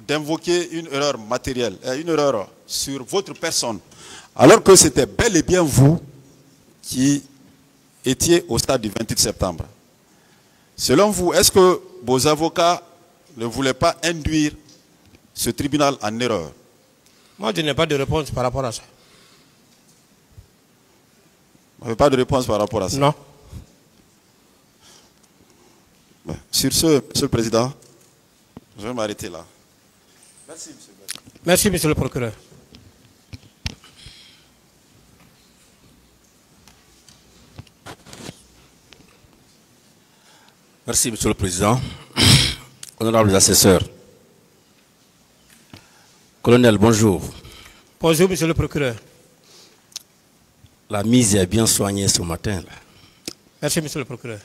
d'invoquer une erreur matérielle, une erreur sur votre personne, alors que c'était bel et bien vous qui étiez au stade du 28 septembre. Selon vous, est-ce que vos avocats ne voulaient pas induire ce tribunal en erreur? Moi, je n'ai pas de réponse par rapport à ça. Vous n'avez pas de réponse par rapport à ça? Non. Sur ce, Monsieur le Président, je vais m'arrêter là. Merci, Monsieur le Président. Merci, Monsieur le procureur. Merci, Monsieur le Président. Honorables assesseurs. Colonel, bonjour. Bonjour, Monsieur le procureur. La mise est bien soignée ce matin. Là. Merci, Monsieur le procureur.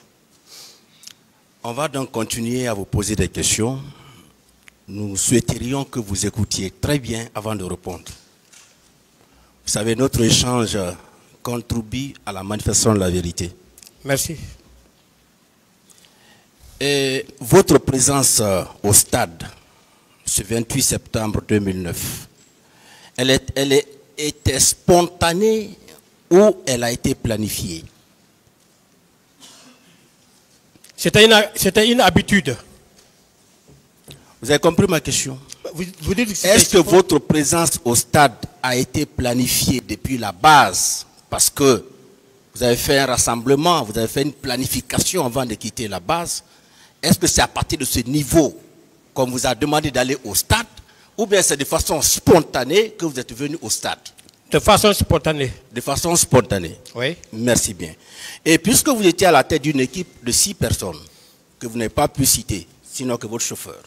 On va donc continuer à vous poser des questions. Nous souhaiterions que vous écoutiez très bien avant de répondre. Vous savez, notre échange contribue à la manifestation de la vérité. Merci. Et votre présence au stade, ce 28 septembre 2009, elle était spontanée ou elle a été planifiée? C'était une habitude. Vous avez compris ma question? Vous dites que est-ce que votre présence au stade a été planifiée depuis la base? Parce que vous avez fait un rassemblement, vous avez fait une planification avant de quitter la base. Est-ce que c'est à partir de ce niveau qu'on vous a demandé d'aller au stade? Ou bien c'est de façon spontanée que vous êtes venu au stade? De façon spontanée. De façon spontanée. Oui. Merci bien. Et puisque vous étiez à la tête d'une équipe de 6 personnes, que vous n'avez pas pu citer, sinon que votre chauffeur,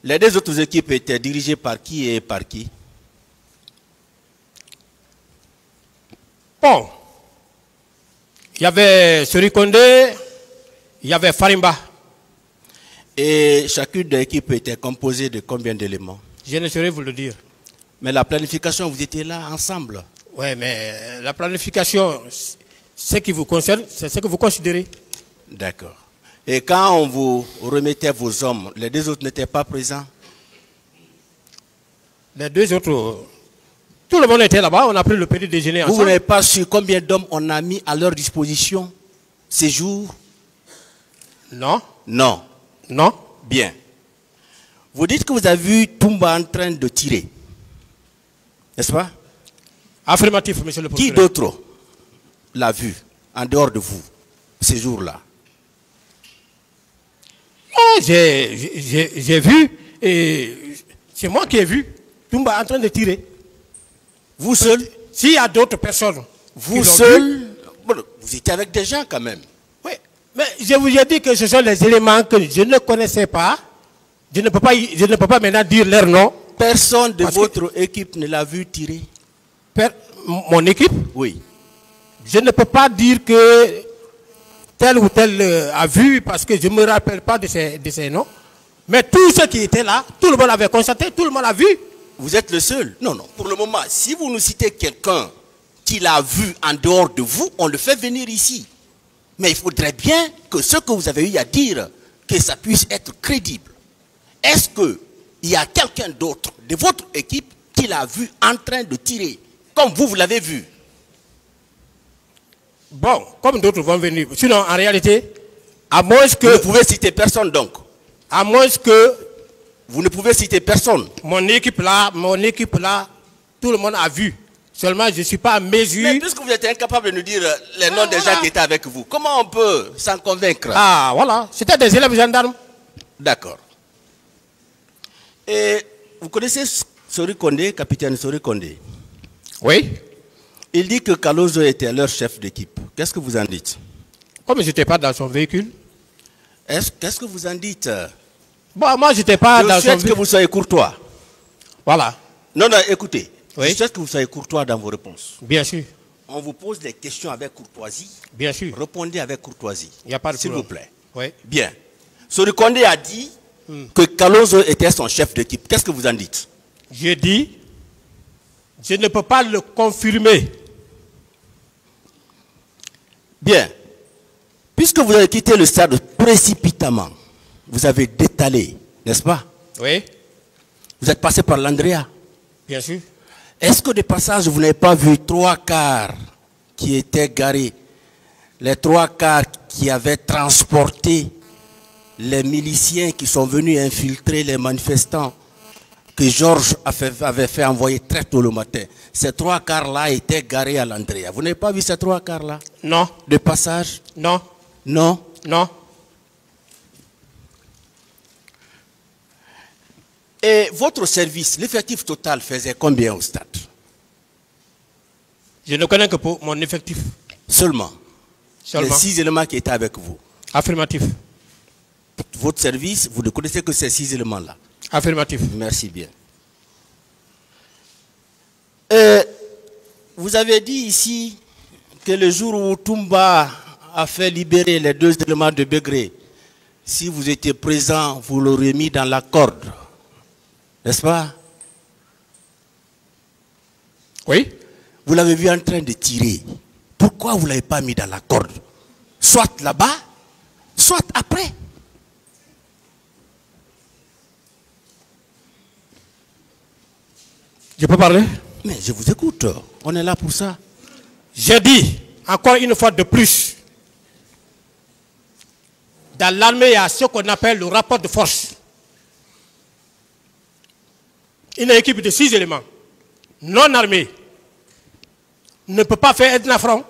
les 2 autres équipes étaient dirigées par qui et par qui? Bon. Il y avait Sori Kondé, il y avait Farimba. Et chacune des équipes était composée de combien d'éléments? Je ne saurais vous le dire. Mais la planification, vous étiez là ensemble. Oui, mais la planification, ce qui vous concerne, c'est ce que vous considérez. D'accord. Et quand on vous remettait vos hommes, les 2 autres n'étaient pas présents? Les 2 autres, tout le monde était là-bas, on a pris le petit déjeuner ensemble. Vous n'avez pas su combien d'hommes on a mis à leur disposition ces jours? Non. Non. Non. Bien. Vous dites que vous avez vu Toumba en train de tirer. N'est-ce pas? Affirmatif, Monsieur le procureur. Qui d'autre l'a vu en dehors de vous ces jours-là? Oh, j'ai vu, et c'est moi qui ai vu Toumba en train de tirer. Vous seul? S'il y a d'autres personnes. Vous seul? Vous étiez avec des gens quand même. Oui, mais je vous ai dit que ce sont les éléments que je ne connaissais pas. Je ne peux pas maintenant dire leur nom. Personne de votre équipe ne l'a vu tirer? Mon équipe? Oui. Je ne peux pas dire que tel ou tel a vu parce que je ne me rappelle pas de ces noms. Mais tous ceux qui étaient là, tout le monde avait constaté, tout le monde a vu. Vous êtes le seul? Non, non. Pour le moment, si vous nous citez quelqu'un qui l'a vu en dehors de vous, on le fait venir ici. Mais il faudrait bien que ce que vous avez eu à dire, que ça puisse être crédible. Est-ce qu'il y a quelqu'un d'autre de votre équipe qui l'a vu en train de tirer, comme vous l'avez vu? Bon, comme d'autres vont venir. Sinon, en réalité, à moins que... Vous ne pouvez citer personne donc? À moins que... Vous ne pouvez citer personne? Mon équipe là, tout le monde a vu. Seulement, je ne suis pas à mesure... Mais puisque vous êtes incapable de nous dire les noms des gens qui étaient avec vous, comment on peut s'en convaincre? Ah, voilà. C'était des élèves gendarmes. D'accord. Et vous connaissez Sori Kondé, capitaine Sori Kondé? Oui. Il dit que Kalozo était leur chef d'équipe. Qu'est-ce que vous en dites? Comme je n'étais pas dans son véhicule. Qu'est-ce que vous en dites? Bon, moi, je n'étais pas dans son véhicule. Je souhaite que vous soyez courtois. Voilà. Non, non, écoutez. Oui. Je souhaite que vous soyez courtois dans vos réponses. Bien sûr. On vous pose des questions avec courtoisie. Bien sûr. Répondez avec courtoisie. Il n'y a pas de problème. S'il vous plaît. Oui. Bien. Sori Kondé a dit que Kalozo était son chef d'équipe. Qu'est-ce que vous en dites? J'ai dit, je ne peux pas le confirmer. Bien. Puisque vous avez quitté le stade précipitamment, vous avez détalé, n'est-ce pas? Oui. Vous êtes passé par l'Andrea? Bien sûr. Est-ce que de passage, vous n'avez pas vu 3 cars qui étaient garés? Les 3 cars qui avaient transporté les miliciens qui sont venus infiltrer les manifestants que Georges avait fait envoyer très tôt le matin. Ces 3 cars-là étaient garés à l'Andrea. Vous n'avez pas vu ces 3 cars-là? Non. De passage? Non. Non. Non. Et votre service, l'effectif total faisait combien au stade? Je ne connais que pour mon effectif. Seulement. Seulement. Les 6 éléments qui étaient avec vous. Affirmatif. Votre service, vous ne connaissez que ces 6 éléments-là. Affirmatif. Merci bien. Vous avez dit ici que le jour où Toumba a fait libérer les 2 éléments de Begré, si vous étiez présent, vous l'aurez mis dans la corde. N'est-ce pas? Oui. Vous l'avez vu en train de tirer. Pourquoi vous ne l'avez pas mis dans la corde? Soit là-bas, soit après. Je peux parler? Mais je vous écoute. On est là pour ça. J'ai dit, encore une fois de plus, dans l'armée, il y a ce qu'on appelle le rapport de force. Une équipe de 6 éléments, non armés, ne peut pas faire un affront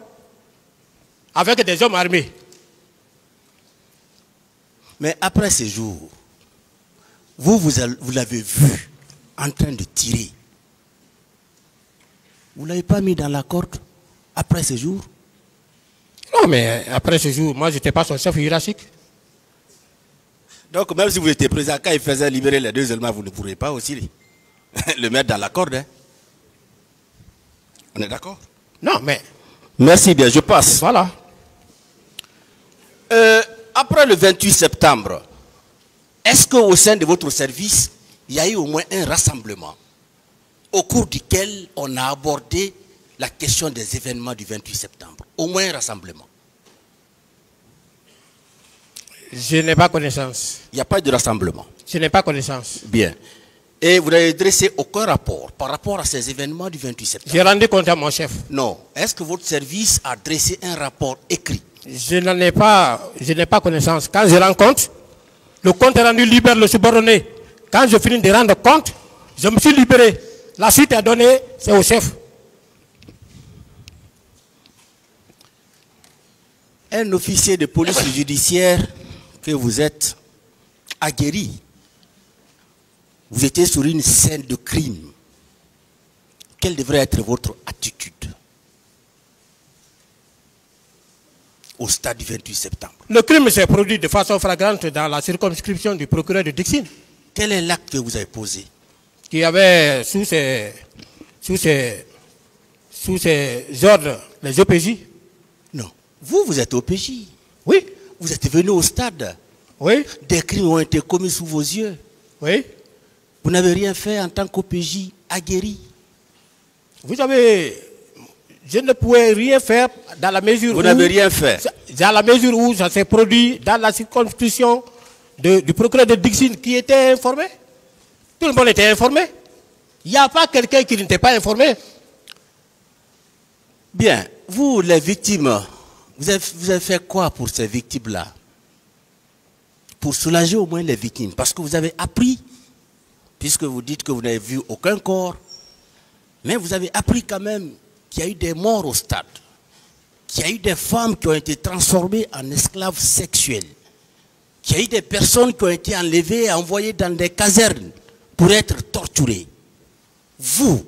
avec des hommes armés. Mais après ce jour, vous l'avez vu en train de tirer. Vous ne l'avez pas mis dans la corde après ce jour? Non, mais après ce jour, moi, je n'étais pas son chef hiérarchique. Donc, même si vous étiez présent, quand il faisait libérer les 2 éléments, vous ne pourrez pas aussi le mettre dans la corde. Hein? On est d'accord? Non, mais... Merci bien, je passe. Voilà. Après le 28 septembre, est-ce qu'au sein de votre service, il y a eu au moins un rassemblement au cours duquel on a abordé la question des événements du 28 septembre? Au moins un rassemblement. Je n'ai pas connaissance. Il n'y a pas de rassemblement. Je n'ai pas connaissance. Bien. Et vous n'avez dressé aucun rapport par rapport à ces événements du 28 septembre? J'ai rendu compte à mon chef. Non. Est-ce que votre service a dressé un rapport écrit? Je n'ai pas connaissance. Quand je rends compte, le compte est rendu, libère le subordonné. Quand je finis de rendre compte, je me suis libéré. La suite est donnée, c'est au chef. Un officier de police judiciaire que vous êtes aguerri, vous étiez sur une scène de crime. Quelle devrait être votre attitude au stade du 28 septembre? Le crime s'est produit de façon flagrante dans la circonscription du procureur de Dixine, Quel est l'acte que vous avez posé? qui avait sous ses ordres les OPJ. Non. Vous êtes OPJ. Oui, Vous êtes venu au stade. oui, Des crimes ont été commis sous vos yeux. oui. Vous n'avez rien fait en tant qu'OPJ aguerri. Vous savez, je ne pouvais rien faire dans la mesure où... Vous n'avez rien fait. Dans la mesure où ça s'est produit dans la circonscription du procureur de Dixine qui était informé. Tout le monde était informé. Il n'y a pas quelqu'un qui n'était pas informé. Bien, vous les victimes, vous avez fait quoi pour ces victimes-là? Pour soulager au moins les victimes. Parce que vous avez appris, puisque vous dites que vous n'avez vu aucun corps, mais vous avez appris quand même qu'il y a eu des morts au stade, qu'il y a eu des femmes qui ont été transformées en esclaves sexuels, qu'il y a eu des personnes qui ont été enlevées et envoyées dans des casernes pour être torturées. Vous,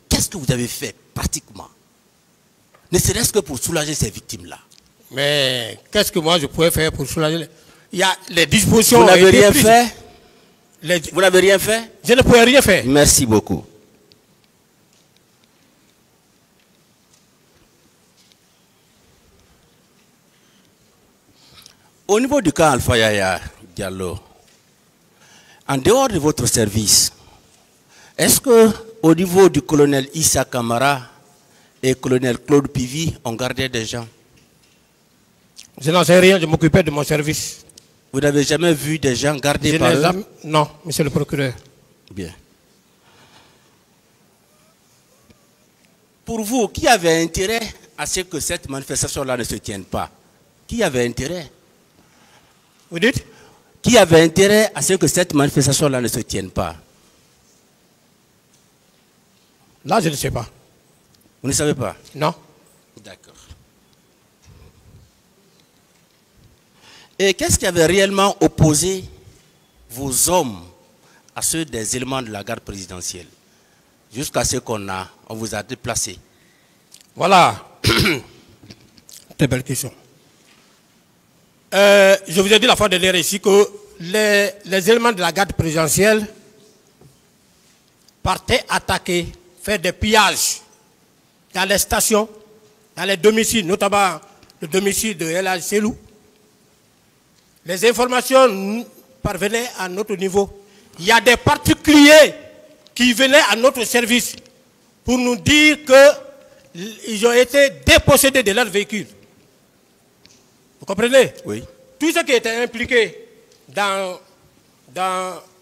qu'est-ce que vous avez fait pratiquement? Ne serait-ce que pour soulager ces victimes-là. Mais qu'est-ce que moi je pouvais faire pour soulager? Il y a les dispositions... Vous n'avez rien prises. fait? Vous n'avez rien fait? Je ne pouvais rien faire. Merci beaucoup. Au niveau du camp Alpha Yaya Diallo, en dehors de votre service, est-ce que au niveau du colonel Issa Kamara et colonel Claude Pivi, on gardait des gens? Je n'en sais rien, je m'occupais de mon service. Vous n'avez jamais vu des gens gardés par eux? Non, monsieur le procureur. Bien. Pour vous, qui avait intérêt à ce que cette manifestation-là ne se tienne pas? Qui avait intérêt? Vous dites? Qui avait intérêt à ce que cette manifestation-là ne se tienne pas? Là, je ne sais pas. Vous ne savez pas? Non. D'accord. Et qu'est-ce qui avait réellement opposé vos hommes à ceux des éléments de la garde présidentielle jusqu'à ce qu'on vous a déplacé? Voilà. Très belle question. Je vous ai dit la fois dernière ici que les éléments de la garde présidentielle partaient attaquer, faire des pillages dans les stations, dans les domiciles, notamment le domicile de El Hadj Selou. Les informations parvenaient à notre niveau. Il y a des particuliers qui venaient à notre service pour nous dire qu'ils ont été dépossédés de leur véhicule. Vous comprenez? Oui. Tous ceux qui étaient impliqués dans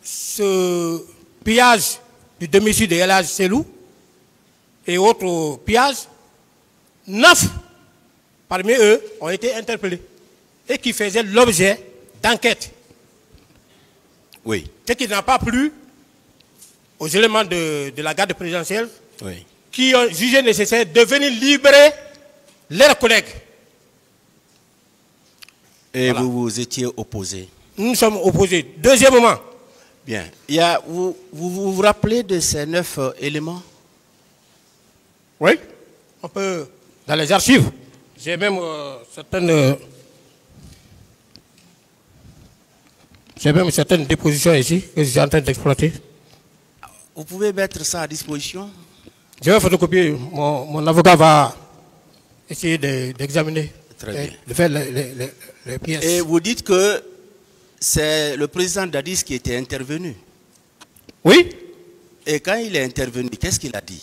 ce pillage du domicile de El Hadj Selou et autres pillages, 9 parmi eux ont été interpellés et qui faisaient l'objet d'enquête. Oui. Ce qui n'a pas plu aux éléments de la garde présidentielle, Oui. qui ont jugé nécessaire de venir libérer leurs collègues. Et Voilà. vous vous étiez opposé? Nous sommes opposés. Deuxièmement, Bien. Vous rappelez de ces 9 éléments? oui, on peut, dans les archives, j'ai même certaines dépositions ici que je suis en train d'exploiter. Vous pouvez mettre ça à disposition? Je vais photocopier. Mon avocat va essayer d'examiner, Très bien. de faire les pièces. Et vous dites que c'est le président Dadis qui était intervenu. Oui, Et quand il est intervenu, qu'est-ce qu'il a dit?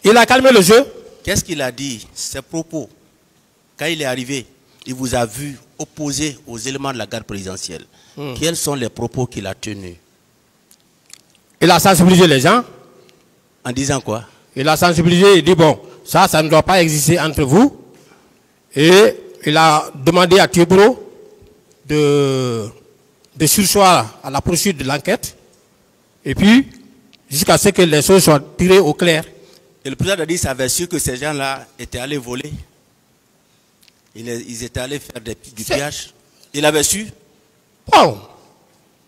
il a calmé le jeu. Qu'est-ce qu'il a dit? Ses propos. Quand il est arrivé, il vous a vu opposé aux éléments de la garde présidentielle. Quels sont les propos qu'il a tenus? Il a sensibilisé les gens. En disant quoi? Il a sensibilisé et dit, bon, ça ne doit pas exister entre vous. Et il a demandé à Thiebro de surseoir à la poursuite de l'enquête. Et puis, jusqu'à ce que les choses soient tirées au clair. Et le président Dadis avait su que ces gens-là étaient allés voler. Ils étaient allés faire du pillage. Il avait su? Bon,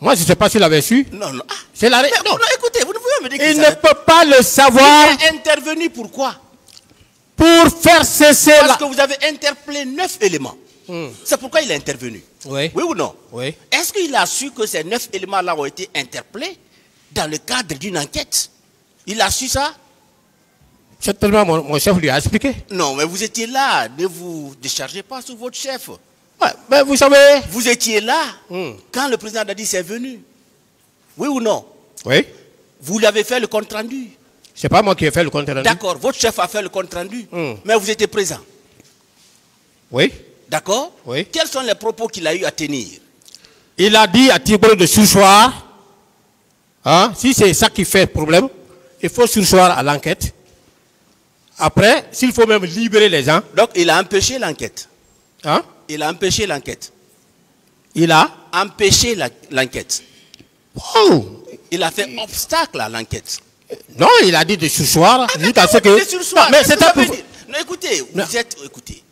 moi je ne sais pas s'il avait su. Non, non. Ah, C'est la non, non. non, écoutez, vous ne pouvez me dire qu'il Il ne savait pas. peut pas le savoir Il est intervenu pourquoi? pour faire cesser Parce la... que vous avez interpellé 9 éléments. C'est pourquoi il est intervenu. Oui. Oui ou non? Oui. Est-ce qu'il a su que ces 9 éléments-là ont été interpellés dans le cadre d'une enquête? Il a su ça? Certainement, mon chef lui a expliqué. Non, mais vous étiez là. Ne vous déchargez pas sur votre chef. Ouais, mais vous savez... Vous étiez là quand le président Dadis est venu. Oui ou non? Oui. Vous lui avez fait le compte rendu. C'est pas moi qui ai fait le compte rendu. D'accord, votre chef a fait le compte rendu. Mais vous étiez présent. Oui. D'accord? Oui. Quels sont les propos qu'il a eu à tenir? Il a dit à Thiebro de surseoir. Hein, si c'est ça qui fait problème, il faut surseoir à l'enquête. Après, s'il faut même libérer les gens. Donc, il a empêché l'enquête. Hein, Il a empêché l'enquête. il a... Empêché l'enquête. Oh, Il a fait obstacle à l'enquête. non, il a dit de surseoir jusqu'à ce que... Non, Non, mais c'est un peu... Non, écoutez, Non. vous êtes... Écoutez.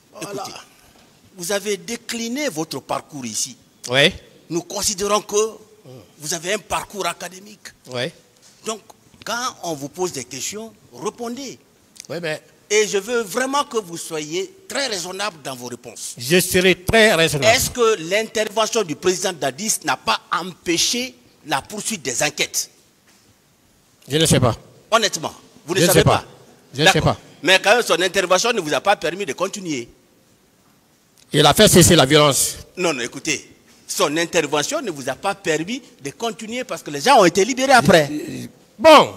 Vous avez décliné votre parcours ici. Oui, Nous considérons que vous avez un parcours académique. oui. Donc, quand on vous pose des questions, répondez. Oui, mais Et je veux vraiment que vous soyez très raisonnable dans vos réponses. je serai très raisonnable. Est-ce que l'intervention du président Dadis n'a pas empêché la poursuite des enquêtes? Je ne sais pas. Honnêtement, vous ne Je ne savez sais pas. Je ne sais D'accord. pas. Mais quand même, son intervention ne vous a pas permis de continuer. Il a fait cesser la violence. Non, non, écoutez. Son intervention ne vous a pas permis de continuer parce que les gens ont été libérés après. Bon,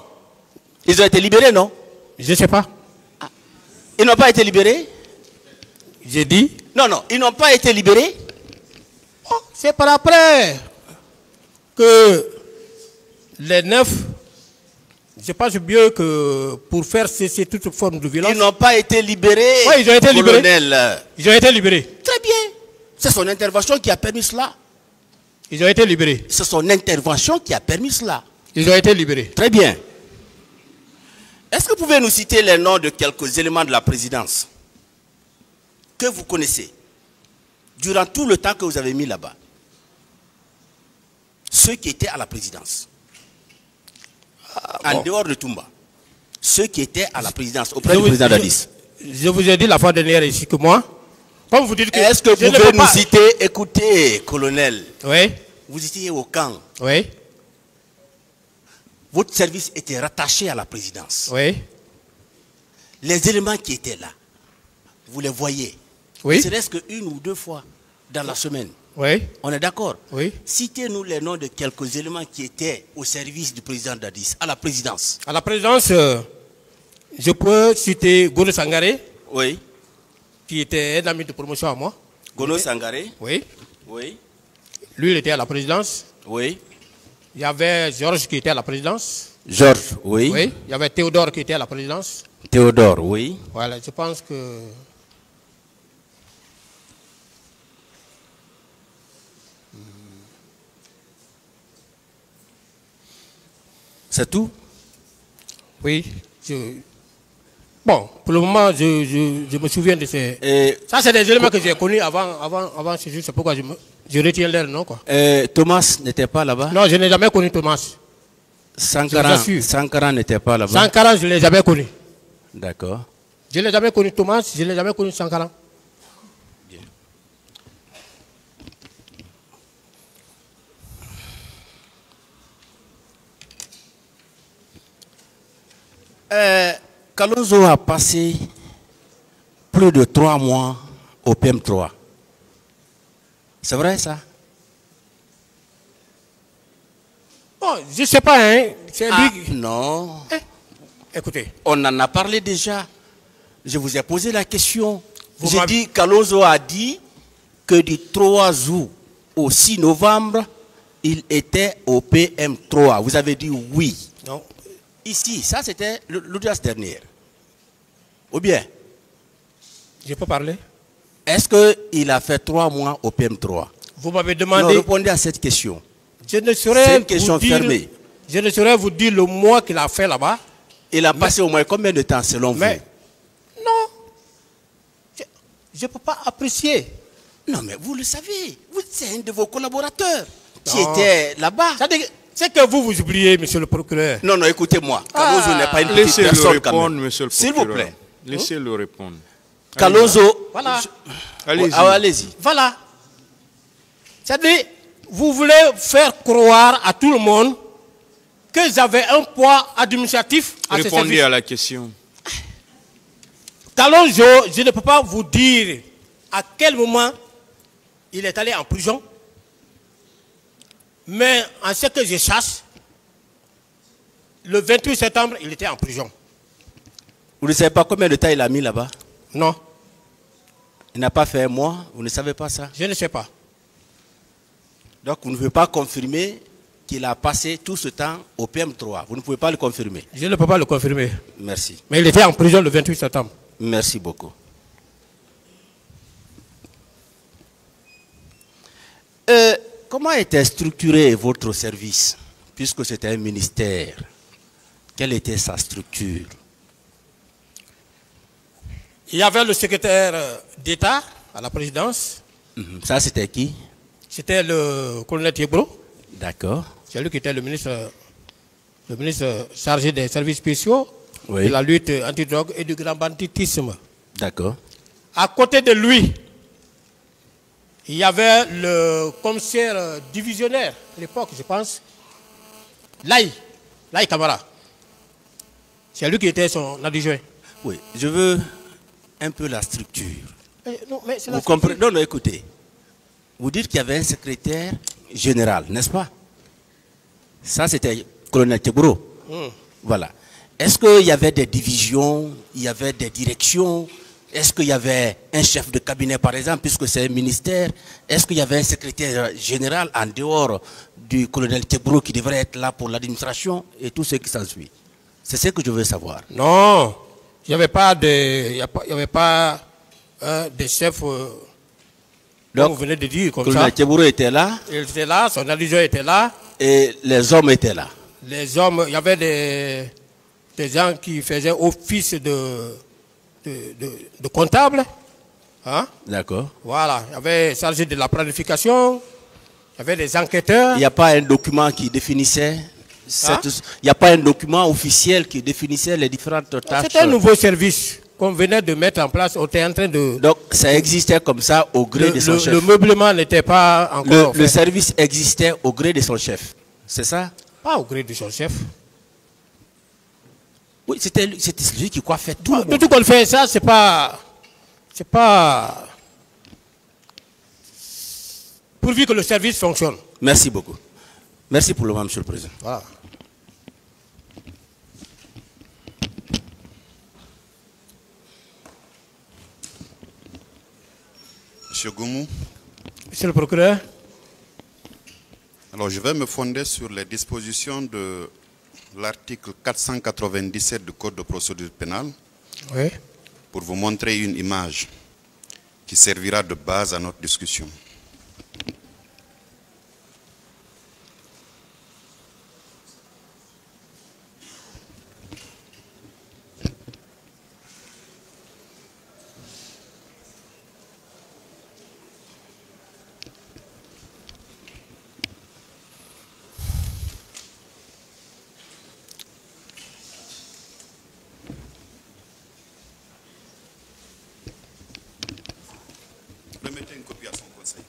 Ils ont été libérés, non? je ne sais pas. Ils n'ont pas été libérés? J'ai dit... Non, non, ils n'ont pas été libérés. Oh, c'est par après que les 9 je pense mieux que pour faire cesser toute forme de violence. Ils n'ont pas été libérés. Oui, ils ont été libérés. Colonel. Ils ont été libérés. Très bien. C'est son intervention qui a permis cela. Ils ont été libérés. C'est son intervention qui a permis cela. Ils ont été libérés. Très bien. Est-ce que vous pouvez nous citer les noms de quelques éléments de la présidence que vous connaissez durant tout le temps que vous avez mis là-bas? Ceux qui étaient à la présidence. En dehors de Toumba. Ceux qui étaient à la présidence auprès du président Dadis. Je vous ai dit la fois dernière ici que moi, comme vous dites que... Est-ce que vous pouvez nous citer, écoutez, colonel, oui, vous étiez au camp. oui, Votre service était rattaché à la présidence. oui, Les éléments qui étaient là, vous les voyez. oui, Ne serait-ce qu'une ou deux fois dans la semaine. oui, On est d'accord? oui. Citez-nous les noms de quelques éléments qui étaient au service du président Dadis, à la présidence. À la présidence, je peux citer Gono Sangaré, Oui. qui était un ami de promotion à moi. Gono Sangaré. Oui. Oui. Lui, il était à la présidence. Oui. Il y avait Georges qui était à la présidence. Georges. Oui. Oui. Il y avait Théodore qui était à la présidence. Théodore. Oui. Voilà, je pense que... C'est tout? Oui. Bon, pour le moment, je me souviens de ces... Ça, c'est des éléments que j'ai connus avant ce jour. C'est pourquoi je retiens leur nom, quoi. Thomas n'était pas là-bas? Non, je n'ai jamais connu Thomas. Sankara n'était pas là-bas? Sankara, je ne l'ai jamais connu. D'accord. Je ne l'ai jamais connu Thomas, je n'ai jamais connu Sankara. Kalonzo a passé plus de 3 mois au PM3. C'est vrai ça? Bon, je ne sais pas, hein. C'est lui. Non. Écoutez. On en a parlé déjà. Je vous ai posé la question. J'ai dit, Kalonzo a dit que du 3 août au 6 novembre, il était au PM3. Vous avez dit oui. Non. Ici, ça c'était l'audience dernière. Ou bien? Je peux parler? Est-ce qu'il a fait 3 mois au PM3? Vous m'avez demandé... Non, répondez à cette question. Je ne saurais C'est une question fermée. Je ne saurais vous dire le mois qu'il a fait là-bas. Il a passé au moins combien de temps selon vous? Non. Je ne peux pas apprécier. Non, mais vous le savez. C'est un de vos collaborateurs qui était là-bas. C'est que vous oubliez, monsieur le procureur. Non, non, écoutez-moi. Kalonzo n'est pas une petite personne quand même. Monsieur le S'il vous plaît. Laissez-le répondre. Kalonzo. Voilà. Allez-y. Allez-y. Voilà. C'est-à-dire, vous voulez faire croire à tout le monde que j'avais un poids administratif à ce service. Répondez à la question. Kalonzo, je ne peux pas vous dire à quel moment il est allé en prison. Mais en ce que je sache, le 28 septembre, il était en prison. Vous ne savez pas combien de temps il a mis là-bas? Non. Il n'a pas fait un mois? Vous ne savez pas ça? Je ne sais pas. Donc vous ne pouvez pas confirmer qu'il a passé tout ce temps au PM3. Vous ne pouvez pas le confirmer? Je ne peux pas le confirmer. Merci. Mais il était en prison le 28 septembre. Merci beaucoup. Comment était structuré votre service, puisque c'était un ministère? Quelle était sa structure? Il y avait le secrétaire d'État à la présidence. Ça, c'était qui? C'était le colonel Thiebro. D'accord. C'est lui qui était le ministre chargé des services spéciaux, Oui. de la lutte antidrogue et du grand banditisme. D'accord. À côté de lui, il y avait le commissaire divisionnaire à l'époque, je pense, Laï Kamara. C'est lui qui était son adjoint. Oui, je veux un peu la structure. Non, mais c'est Vous comprenez? Non, non, écoutez. Vous dites qu'il y avait un secrétaire général, n'est-ce pas? Ça, c'était le colonel Thiebro. Voilà. Est-ce qu'il y avait des divisions, il y avait des directions? Est-ce qu'il y avait un chef de cabinet, par exemple, puisque c'est un ministère? Est-ce qu'il y avait un secrétaire général en dehors du colonel Thiebro qui devrait être là pour l'administration et tout ce qui s'ensuit? C'est ce que je veux savoir. Non, il n'y avait pas de chef, comme Donc, vous venez de dire, comme colonel ça. Tchebourou était là Il était là, son adjoint était là. et les hommes étaient là. Les hommes, il y avait des gens qui faisaient office de comptable. Hein? D'accord. Voilà, il y avait chargé de la planification, il y avait des enquêteurs. Il n'y a pas un document qui définissait Hein? il n'y a pas un document officiel qui définissait les différentes tâches. C'était un nouveau service qu'on venait de mettre en place. On était en train de... Donc ça existait comme ça au gré de son chef. Le meublement n'était pas encore Le service existait au gré de son chef. C'est ça? Pas au gré de son chef. Oui, c'était celui qui quoi fait tout. Tout ce qu'on fait, ça, c'est pas... Pourvu que le service fonctionne. Merci beaucoup. Merci pour le moment, Monsieur le Président. Voilà. Monsieur Goumou. Monsieur le procureur. Alors je vais me fonder sur les dispositions de l'article 497 du Code de procédure pénale. Oui. Pour vous montrer une image qui servira de base à notre discussion. Remettez une copie à son conseil.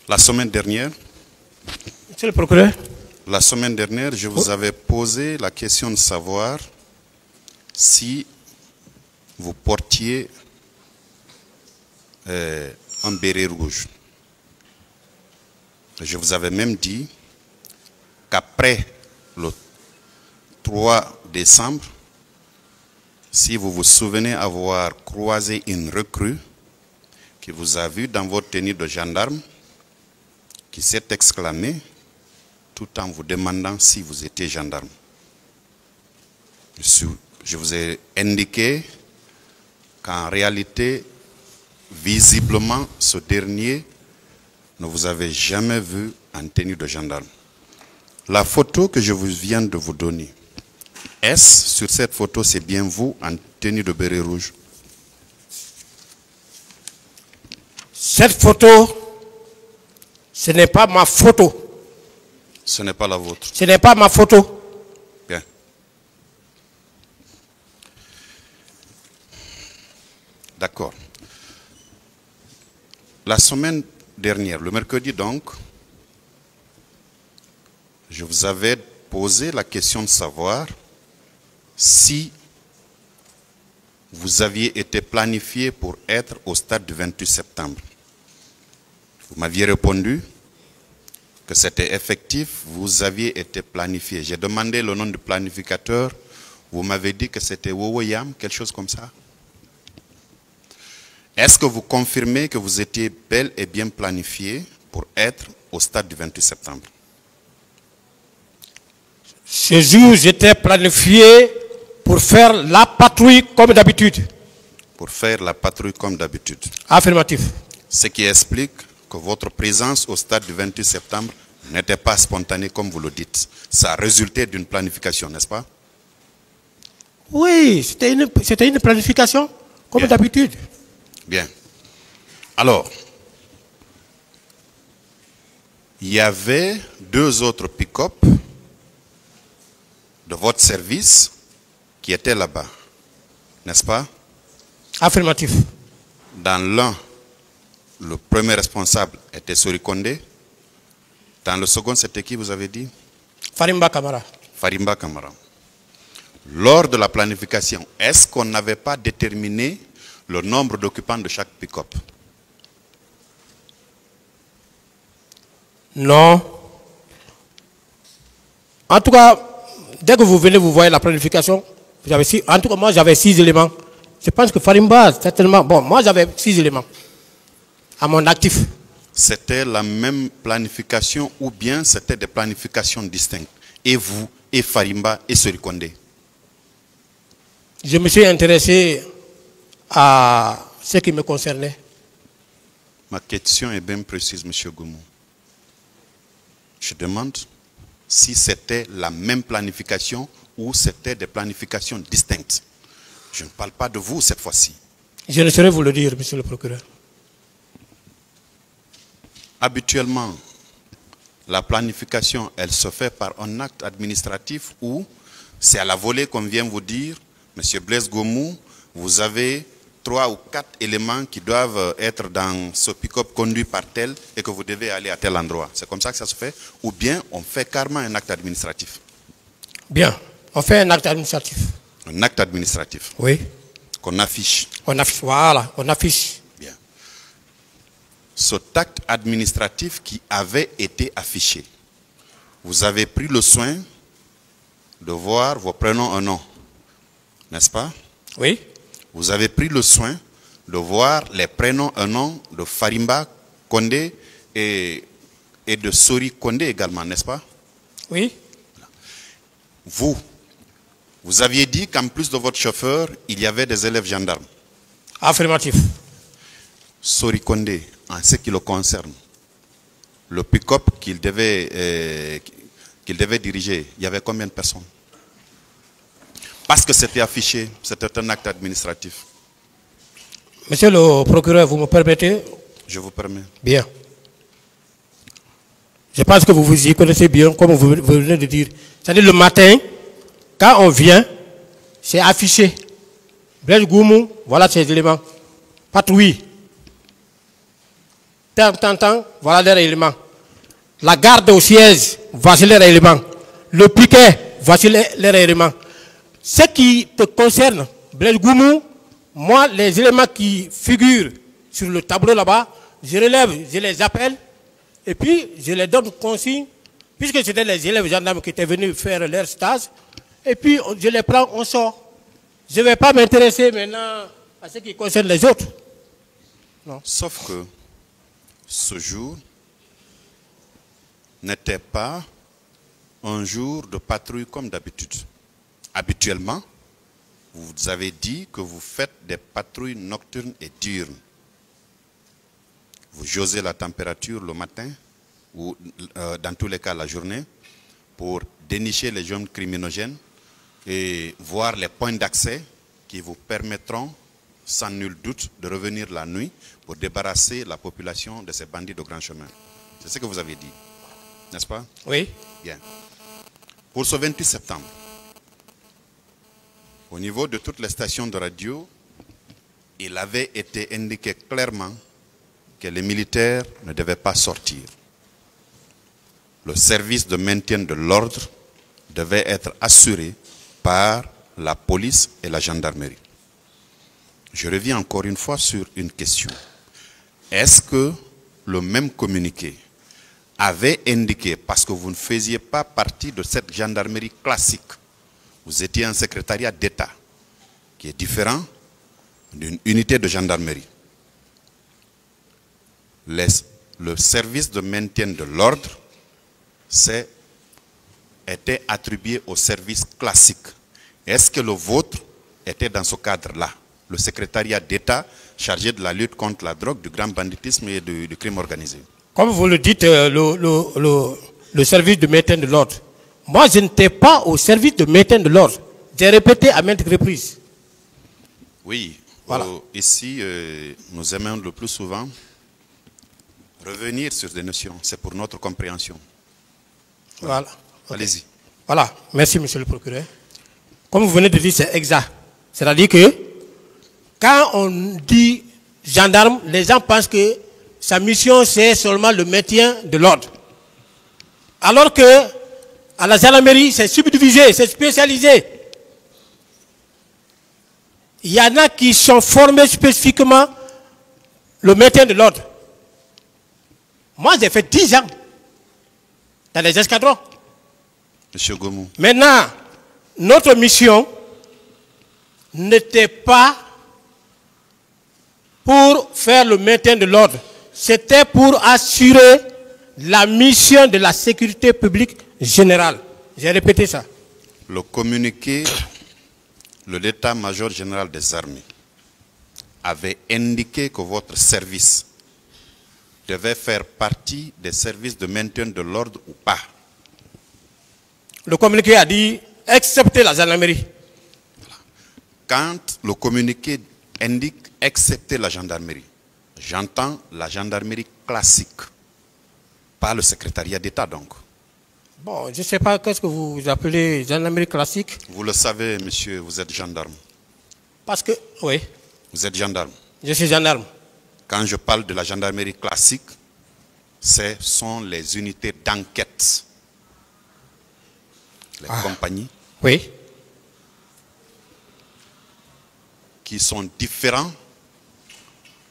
La semaine dernière, Monsieur le procureur. je vous avais posé la question de savoir si vous portiez un béret rouge. Je vous avais même dit qu'après le 3 décembre, si vous vous souvenez avoir croisé une recrue qui vous a vu dans votre tenue de gendarme, qui s'est exclamée tout en vous demandant si vous étiez gendarme. Je vous ai indiqué qu'en réalité, visiblement, ce dernier ne vous avait jamais vu en tenue de gendarme. La photo que je viens de vous donner, est-ce sur cette photo, c'est bien vous en tenue de béret rouge? Cette photo, ce n'est pas ma photo. Ce n'est pas la vôtre. Ce n'est pas ma photo. Bien. D'accord. La semaine dernière, le mercredi donc, je vous avais posé la question de savoir si vous aviez été planifié pour être au stade du 28 septembre. Vous m'aviez répondu que c'était effectif, vous aviez été planifié. J'ai demandé le nom du planificateur, vous m'avez dit que c'était Wowoyam, quelque chose comme ça. Est-ce que vous confirmez que vous étiez bel et bien planifié pour être au stade du 28 septembre? Ce jour, j'étais planifié pour faire la patrouille comme d'habitude. Pour faire la patrouille comme d'habitude. Affirmatif. Ce qui explique que votre présence au stade du 28 septembre n'était pas spontanée comme vous le dites. Ça a résulté d'une planification, n'est-ce pas? Oui, c'était une planification comme d'habitude. Bien. Alors, il y avait deux autres pick-up de votre service qui étaient là-bas, n'est-ce pas? Affirmatif. Dans l'un, le premier responsable était Sori Kondé. Dans le second, c'était qui vous avez dit? Farimba Kamara. Farimba Kamara. Lors de la planification, est-ce qu'on n'avait pas déterminé le nombre d'occupants de chaque pick-up? Non. En tout cas, dès que vous venez, vous voyez la planification. En tout cas, moi, j'avais 6 éléments. Je pense que Farimba, certainement. Bon, moi, j'avais 6 éléments à mon actif. C'était la même planification ou bien c'était des planifications distinctes? Et vous, et Farimba, et Sorikonde? Je me suis intéressé à ce qui me concernait. Ma question est bien précise, M. Goumou. Je demande si c'était la même planification ou c'était des planifications distinctes. Je ne parle pas de vous cette fois-ci. Je ne saurais vous le dire, monsieur le procureur. Habituellement, la planification, elle se fait par un acte administratif ou c'est à la volée qu'on vient vous dire, monsieur Blaise Goumou, vous avez 3 ou 4 éléments qui doivent être dans ce pick-up conduit par tel et que vous devez aller à tel endroit. C'est comme ça que ça se fait? Ou bien on fait carrément un acte administratif? Bien, on fait un acte administratif. Un acte administratif? Oui. Qu'on affiche? On affiche, voilà, on affiche. Bien. Cet acte administratif qui avait été affiché, vous avez pris le soin de voir vos prénoms en nom, n'est-ce pas? Oui. Vous avez pris le soin de voir les prénoms et noms de Farimba Condé et de Sori Condé également, n'est-ce pas? Oui. Vous aviez dit qu'en plus de votre chauffeur, il y avait des élèves gendarmes. Affirmatif. Sori Condé, en ce qui le concerne, le pick-up qu'il devait diriger, il y avait combien de personnes? Parce que c'était affiché, c'était un acte administratif. Monsieur le procureur, vous me permettez? Je vous permets. Bien. Je pense que vous vous y connaissez bien, comme vous venez de dire. C'est-à-dire le matin, quand on vient, c'est affiché. Blaise Goumou, voilà ces éléments. Patrouille. Tant, voilà les éléments. La garde au siège, voici les éléments. Le piquet, voici les éléments. Ce qui te concerne, Blaise Goumou, moi, les éléments qui figurent sur le tableau là-bas, je relève, je les appelle, et puis je les donne consigne, puisque c'était les élèves gendarmes qui étaient venus faire leur stage, et puis je les prends, on sort. Je ne vais pas m'intéresser maintenant à ce qui concerne les autres. Non. Sauf que ce jour n'était pas un jour de patrouille comme d'habitude. Habituellement, vous avez dit que vous faites des patrouilles nocturnes et diurnes. Vous jaugez la température le matin ou dans tous les cas la journée pour dénicher les jeunes criminogènes et voir les points d'accès qui vous permettront sans nul doute de revenir la nuit pour débarrasser la population de ces bandits de grand chemin. C'est ce que vous avez dit, n'est-ce pas? Oui. Bien. Pour ce 28 septembre, au niveau de toutes les stations de radio, il avait été indiqué clairement que les militaires ne devaient pas sortir. Le service de maintien de l'ordre devait être assuré par la police et la gendarmerie. Je reviens encore une fois sur une question. Est-ce que le même communiqué avait indiqué, parce que vous ne faisiez pas partie de cette gendarmerie classique, vous étiez un secrétariat d'État qui est différent d'une unité de gendarmerie. Le service de maintien de l'ordre était attribué au service classique. Est-ce que le vôtre était dans ce cadre-là? Le secrétariat d'État chargé de la lutte contre la drogue, du grand banditisme et du crime organisé. Comme vous le dites, le service de maintien de l'ordre. Moi, je n'étais pas au service de maintien de l'ordre. J'ai répété à maintes reprises. Oui, voilà. Ici, nous aimons le plus souvent revenir sur des notions. C'est pour notre compréhension. Voilà. Okay. Allez-y. Voilà. Merci, monsieur le procureur. Comme vous venez de dire, c'est exact. C'est-à-dire que quand on dit gendarme, les gens pensent que sa mission, c'est seulement le maintien de l'ordre. Alors que à la gendarmerie, c'est subdivisé, c'est spécialisé. Il y en a qui sont formés spécifiquement le maintien de l'ordre. Moi, j'ai fait 10 ans dans les escadrons. Monsieur Gomu, Maintenant, notre mission n'était pas pour faire le maintien de l'ordre. C'était pour assurer la mission de la sécurité publique générale. J'ai répété ça. le communiqué, l'état-major général des armées avait indiqué que votre service devait faire partie des services de maintien de l'ordre ou pas. Le communiqué a dit, excepté la gendarmerie. Quand le communiqué indique excepté la gendarmerie, j'entends la gendarmerie classique, pas le secrétariat d'État donc. Bon, je ne sais pas qu'est-ce que vous appelez gendarmerie classique. Vous le savez, monsieur, vous êtes gendarme. Parce que, oui, Vous êtes gendarme. je suis gendarme. Quand je parle de la gendarmerie classique, ce sont les unités d'enquête. Les compagnies Oui. qui sont différents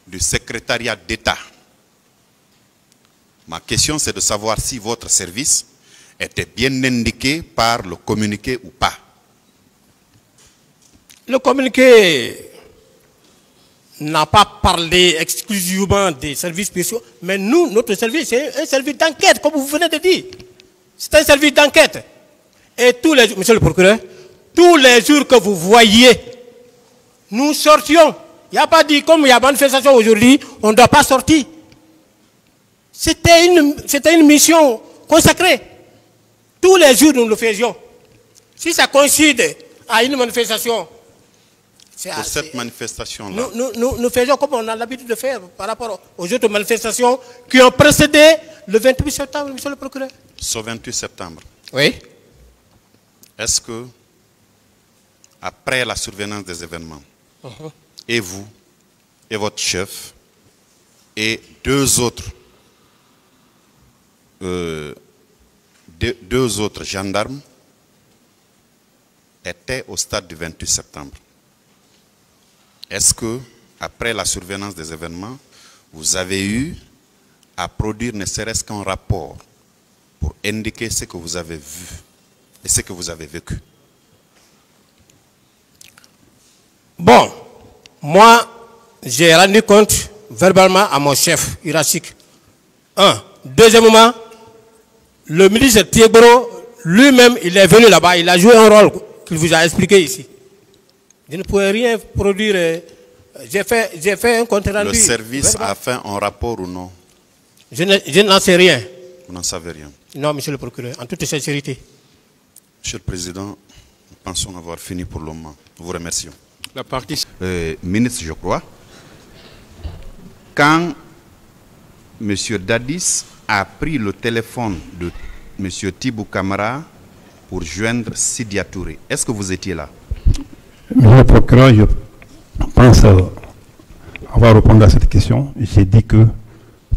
du secrétariat d'État. Ma question, c'est de savoir si votre service était bien indiqué par le communiqué ou pas. Le communiqué n'a pas parlé exclusivement des services spéciaux, mais nous, notre service, c'est un service d'enquête, comme vous venez de dire. C'est un service d'enquête. Et tous les jours, monsieur le procureur, tous les jours que vous voyez, nous sortions. Il n'y a pas dit, comme il y a manifestation aujourd'hui, on ne doit pas sortir. C'était une mission consacrée. Tous les jours, nous le faisions. Si ça coïncide à une manifestation, Pour cette manifestation-là, nous faisions comme on a l'habitude de faire par rapport aux autres manifestations qui ont précédé le 28 septembre, monsieur le procureur. ce 28 septembre, Oui. est-ce que, après la survenance des événements, et vous, et votre chef, et deux autres gendarmes étaient au stade du 28 septembre? Est-ce que, après la survenance des événements, vous avez eu à produire ne serait-ce qu'un rapport pour indiquer ce que vous avez vu et ce que vous avez vécu? Bon, moi, j'ai rendu compte verbalement à mon chef hiérarchique. Un. Deuxièmement, le ministre Thiebro, lui-même, il est venu là-bas, il a joué un rôle qu'il vous a expliqué ici. Je ne pouvais rien produire. J'ai fait un compte rendu. Le service a fait un rapport ou non? Je n'en sais rien. Vous n'en savez rien. Non, monsieur le procureur, en toute sincérité. Monsieur le Président, nous pensons avoir fini pour le moment. Nous vous remercions. La partie... Ministre, je crois, quand M. Dadis a pris le téléphone de M. Tibou Camara pour joindre Sidia Touré, est-ce que vous étiez là? Monsieur le procureur, je pense avoir répondu à cette question. J'ai dit que,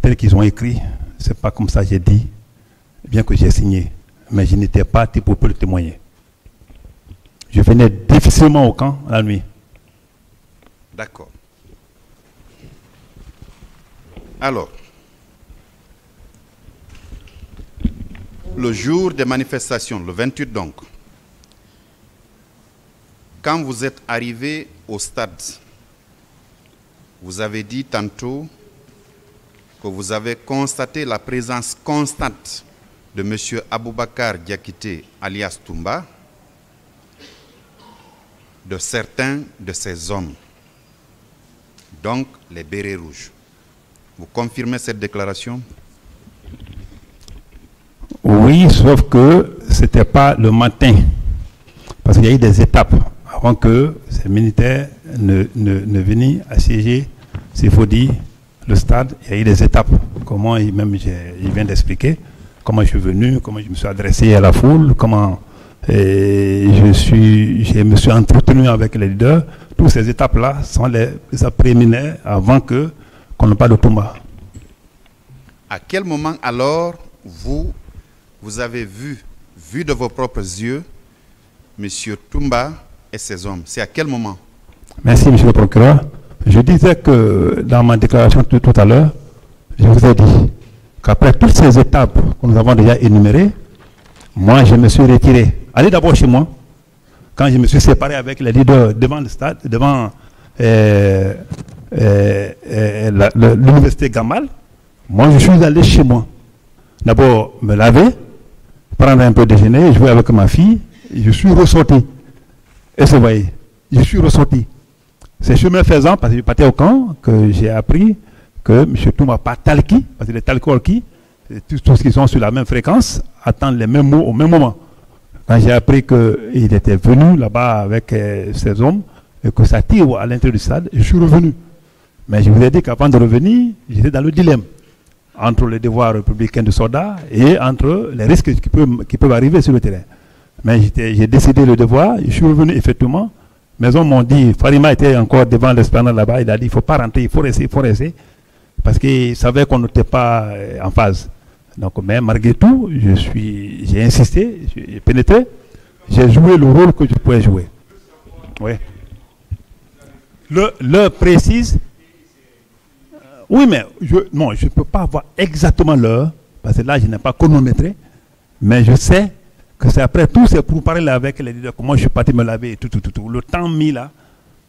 tel qu'ils ont écrit, c'est pas comme ça j'ai dit, bien que j'ai signé. Mais je n'étais pas pour le témoigner. Je venais difficilement au camp la nuit. D'accord. Alors, le jour des manifestations, le 28 donc, quand vous êtes arrivé au stade, vous avez dit tantôt que vous avez constaté la présence constante de M. Aboubakar Diakité, alias Toumba, de certains de ces hommes, donc les bérets rouges. Vous confirmez cette déclaration? Oui, sauf que ce n'était pas le matin. Parce qu'il y a eu des étapes avant que ces militaires ne viennent assiéger, s'il faut dire, le stade. Il y a eu des étapes. Comment il vient d'expliquer comment je suis venu, comment je me suis adressé à la foule, comment je me suis entretenu avec les leaders. Toutes ces étapes-là sont les préliminaires avant qu'on ne parle de Toumba. À quel moment alors vous avez vu de vos propres yeux M. Toumba et ses hommes? C'est à quel moment? Merci, monsieur le procureur. Je disais que dans ma déclaration tout à l'heure, je vous ai dit qu'après toutes ces étapes que nous avons déjà énumérées, moi je me suis retiré. Allez d'abord chez moi, quand je me suis séparé avec les leaders devant le stade, devant l'université Gamal, moi je suis allé chez moi. D'abord me laver, prendre un peu de déjeuner, jouer avec ma fille, et je suis ressorti. Et vous voyez, je suis ressorti. C'est chemin faisant, parce que je partais au camp, que j'ai appris que M. Touma pas Talki, parce que les Talki, tous ceux qui sont sur la même fréquence, attendent les mêmes mots au même moment. Quand j'ai appris qu'il était venu là-bas avec ses hommes, et que ça tire à l'intérieur du stade, je suis revenu. Mais je vous ai dit qu'avant de revenir, j'étais dans le dilemme entre les devoirs républicains de soldat et entre les risques qui peuvent arriver sur le terrain. Mais j'ai décidé le devoir, je suis revenu effectivement. Mes hommes m'ont dit, Farima était encore devant l'esplanade là-bas, il a dit, il ne faut pas rentrer, il faut rester, parce qu'il savait qu'on n'était pas en phase. Donc, mais malgré tout, j'ai insisté, j'ai pénétré, j'ai joué le rôle que je pouvais jouer. Oui. L'heure précise, oui, mais je ne peux pas avoir exactement l'heure, parce que là, je n'ai pas chronométré, mais je sais que c'est après tout, c'est pour parler avec les leaders, comment je suis parti me laver et tout. Le temps mis là,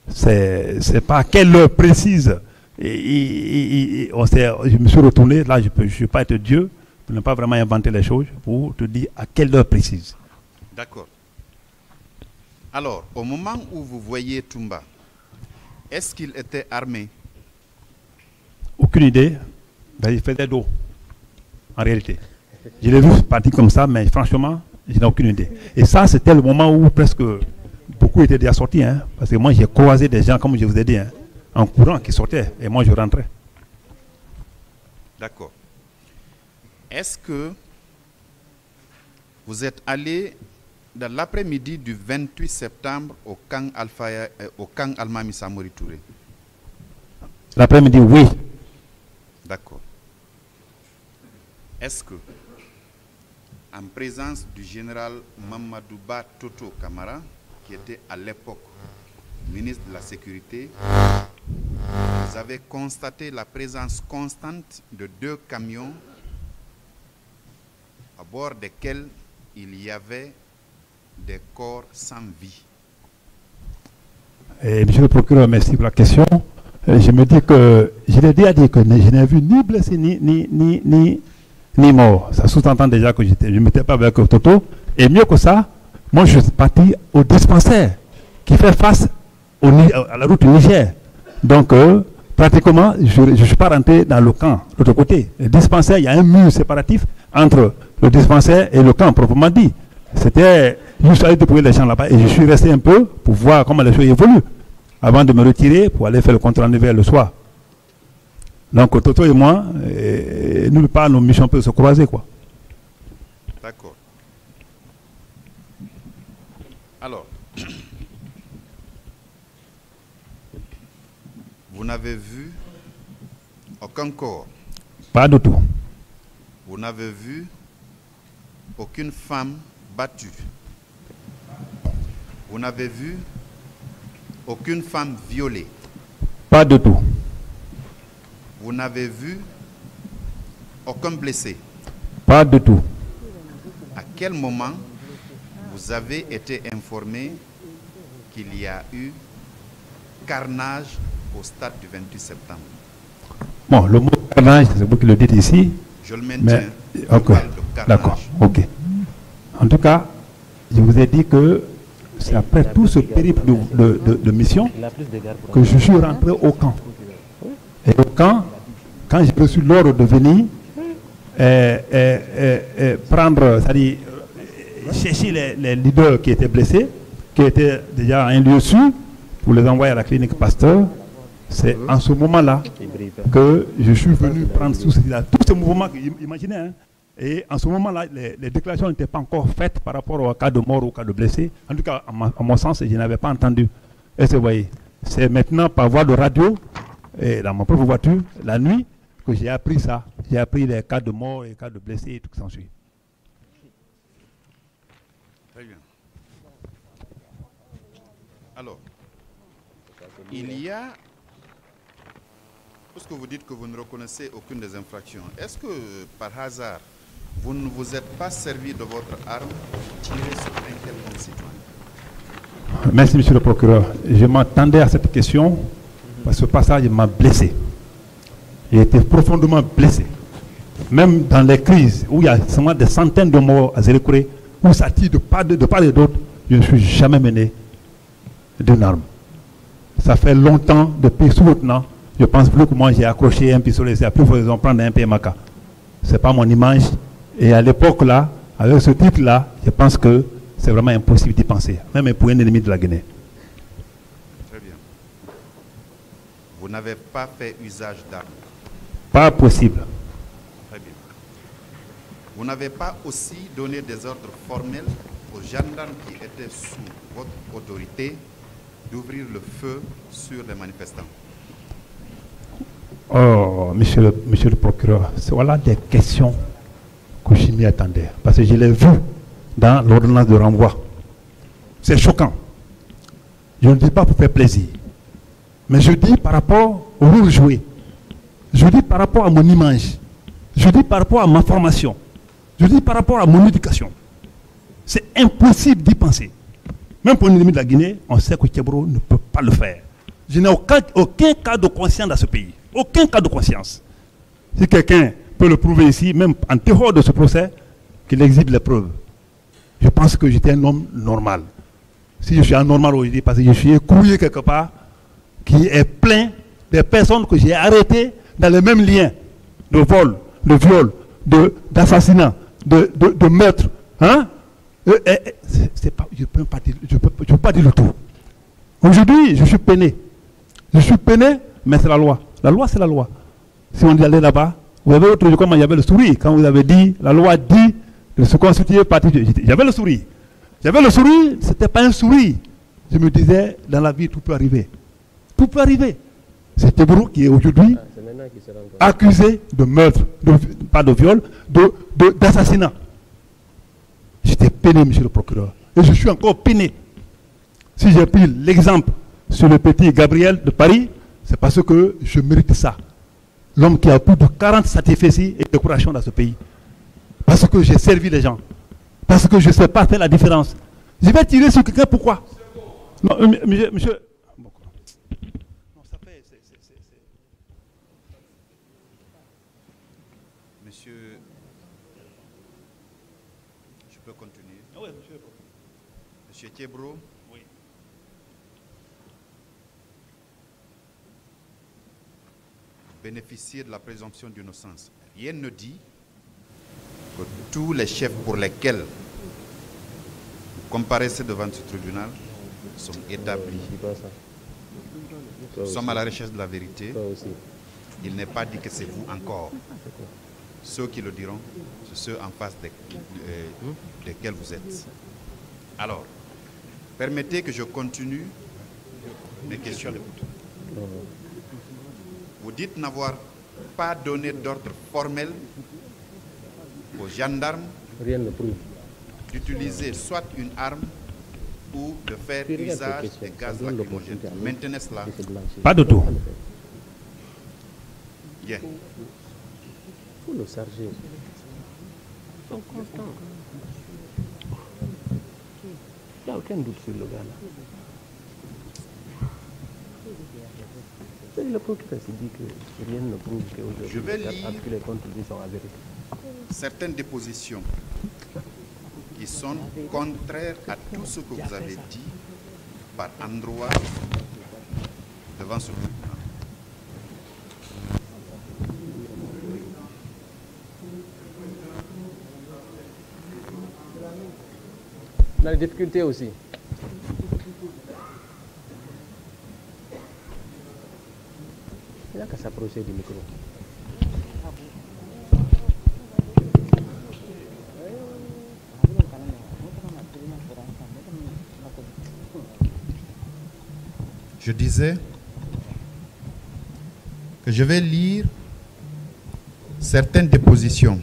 c'est pas à quelle heure précise. Je me suis retourné, là, je ne suis pas être Dieu, pour ne pas vraiment inventer les choses, pour te dire à quelle heure précise. D'accord. Alors, au moment où vous voyez Toumba, est-ce qu'il était armé? Aucune idée. Ben, il faisait dos, en réalité. Je l'ai vu partir comme ça, mais franchement, je n'ai aucune idée. Et ça, c'était le moment où presque beaucoup étaient déjà sortis. Hein, parce que moi, j'ai croisé des gens, comme je vous ai dit, hein, en courant qui sortaient. Et moi, je rentrais. D'accord. Est-ce que vous êtes allé dans l'après-midi du 28 septembre au camp Almami Samori Touré? L'après-midi, oui. D'accord. Est-ce que, en présence du général Mamadouba Toto Kamara, qui était à l'époque ministre de la Sécurité, vous avez constaté la présence constante de 2 camions à bord desquels il y avait des corps sans vie? Monsieur le procureur, merci pour la question. Je me dis que, je l'ai déjà dit que je n'ai vu ni blessé ni mort. Ça sous-entend déjà que je ne m'étais pas avec Toto. Et mieux que ça, moi je suis parti au dispensaire qui fait face à la route Niger. Donc, pratiquement, je ne suis pas rentré dans le camp, de l'autre côté. Le dispensaire, il y a un mur séparatif entre le dispensaire et le camp, proprement dit. C'était, je suis allé déployer les gens là-bas et je suis resté un peu pour voir comment les choses évoluent, avant de me retirer pour aller faire le compte-rendu vers le soir. Donc, Toto et moi, nulle part, nos missions peuvent se croiser, quoi. D'accord. Alors, vous n'avez vu aucun corps? Pas du tout. Vous n'avez vu aucune femme battue? Vous n'avez vu aucune femme violée? Pas du tout. Vous n'avez vu aucun blessé? Pas du tout. À quel moment vous avez été informé qu'il y a eu carnage au stade du 28 septembre? Bon, le mot carnage, c'est vous qui le dites ici. Je le maintiens. Ok, d'accord, ok. En tout cas, je vous ai dit que c'est après tout ce périple de mission que je suis rentré au camp. Et au camp, quand j'ai reçu l'ordre de venir prendre, c'est-à-dire chercher les leaders qui étaient blessés, qui étaient déjà à un lieu sûr, pour les envoyer à la clinique Pasteur, c'est en ce moment-là que je suis venu prendre tout ce mouvement, imaginez, hein. Et en ce moment-là, les déclarations n'étaient pas encore faites par rapport au cas de mort ou au cas de blessé. En tout cas, à mon sens, je n'avais pas entendu. Et vous voyez, c'est maintenant par voie de radio, et dans ma propre voiture, la nuit, que j'ai appris ça. J'ai appris les cas de mort et les cas de blessés et tout ce qui s'ensuit. Très bien. Alors, il y a puisque vous dites que vous ne reconnaissez aucune des infractions, est-ce que par hasard, vous ne vous êtes pas servi de votre arme pour tirer sur un quelconque citoyen? Merci, monsieur le procureur. Je m'attendais à cette question parce que ce passage m'a blessé. J'ai été profondément blessé. Même dans les crises où il y a seulement des centaines de morts à Zélékouré, où ça tire de part et d'autre, je ne suis jamais mené d'une arme. Ça fait longtemps, depuis sous votre nom, je pense plus que moi j'ai accroché un pistolet, c'est à plus raison prendre un PMK. Ce n'est pas mon image. Et à l'époque là, avec ce titre-là, je pense que c'est vraiment impossible d'y penser, même pour un ennemi de la Guinée. Très bien. Vous n'avez pas fait usage d'armes? Pas possible. Très bien. Vous n'avez pas aussi donné des ordres formels aux gendarmes qui étaient sous votre autorité d'ouvrir le feu sur les manifestants? Oh, monsieur le procureur, voilà des questions que je m'y attendais. Parce que je l'ai vu dans l'ordonnance de renvoi. C'est choquant. Je ne dis pas pour faire plaisir. Mais je dis par rapport au rôle joué. Je dis par rapport à mon image. Je dis par rapport à ma formation. Je dis par rapport à mon éducation. C'est impossible d'y penser. Même pour un ennemi de la Guinée, on sait que Tchébro ne peut pas le faire. Je n'ai aucun cas de conscience dans ce pays. Aucun cas de conscience. Si quelqu'un peut le prouver ici, même en dehors de ce procès, qu'il exhibe les preuves. Je pense que j'étais un homme normal. Si je suis anormal aujourd'hui, parce que je suis écrouillé quelque part, qui est plein des personnes que j'ai arrêtées dans les mêmes liens de vol, de viol, d'assassinat, de meurtre. Hein? Pas, je ne peux pas dire le tout. Aujourd'hui, je suis peiné. Je suis peiné, mais c'est la loi. La loi, c'est la loi. Si on dit aller là-bas, vous avez autre chose, comment il y avait le sourire. Quand vous avez dit, la loi dit de se constituer partie. J'avais le sourire. J'avais le sourire, ce n'était pas un sourire. Je me disais, dans la vie, tout peut arriver. Tout peut arriver. C'est Tchébro qui est aujourd'hui accusé de meurtre, pas de viol, d'assassinat. J'étais peiné, monsieur le procureur. Et je suis encore peiné. Si j'ai pris l'exemple sur le petit Gabriel de Paris, c'est parce que je mérite ça. L'homme qui a plus de 40 satisfecits et décorations dans ce pays. Parce que j'ai servi les gens. Parce que je ne sais pas faire la différence. Je vais tirer sur quelqu'un, pourquoi? Non, monsieur... Non, ça fait... Monsieur, je peux continuer? Oui, monsieur. Monsieur Tchébro? Oui. Bénéficier de la présomption d'innocence. Rien ne dit que tous les chefs pour lesquels vous comparaissez devant ce tribunal sont établis. Nous sommes à la recherche de la vérité. Il n'est pas dit que c'est vous encore. Ceux qui le diront, c'est ceux en face desquels vous êtes. Alors, permettez que je continue mes questions. Vous dites n'avoir pas donné d'ordre formel aux gendarmes d'utiliser soit une arme ou de faire usage des gaz lacrymogènes. Maintenez cela. Pas de tout. Bien. Faut le charger. Ils sont constants. Il n'y a aucun doute sur le gars là. Le procureur s'est dit que rien ne prouve qu'aujourd'hui, les contrôles sont avérés. Certaines dépositions qui sont contraires à tout ce que vous avez dit par endroit devant ce tribunal. On a des difficultés aussi. Il n'a qu'à s'approcher du micro. Je disais que je vais lire certaines dépositions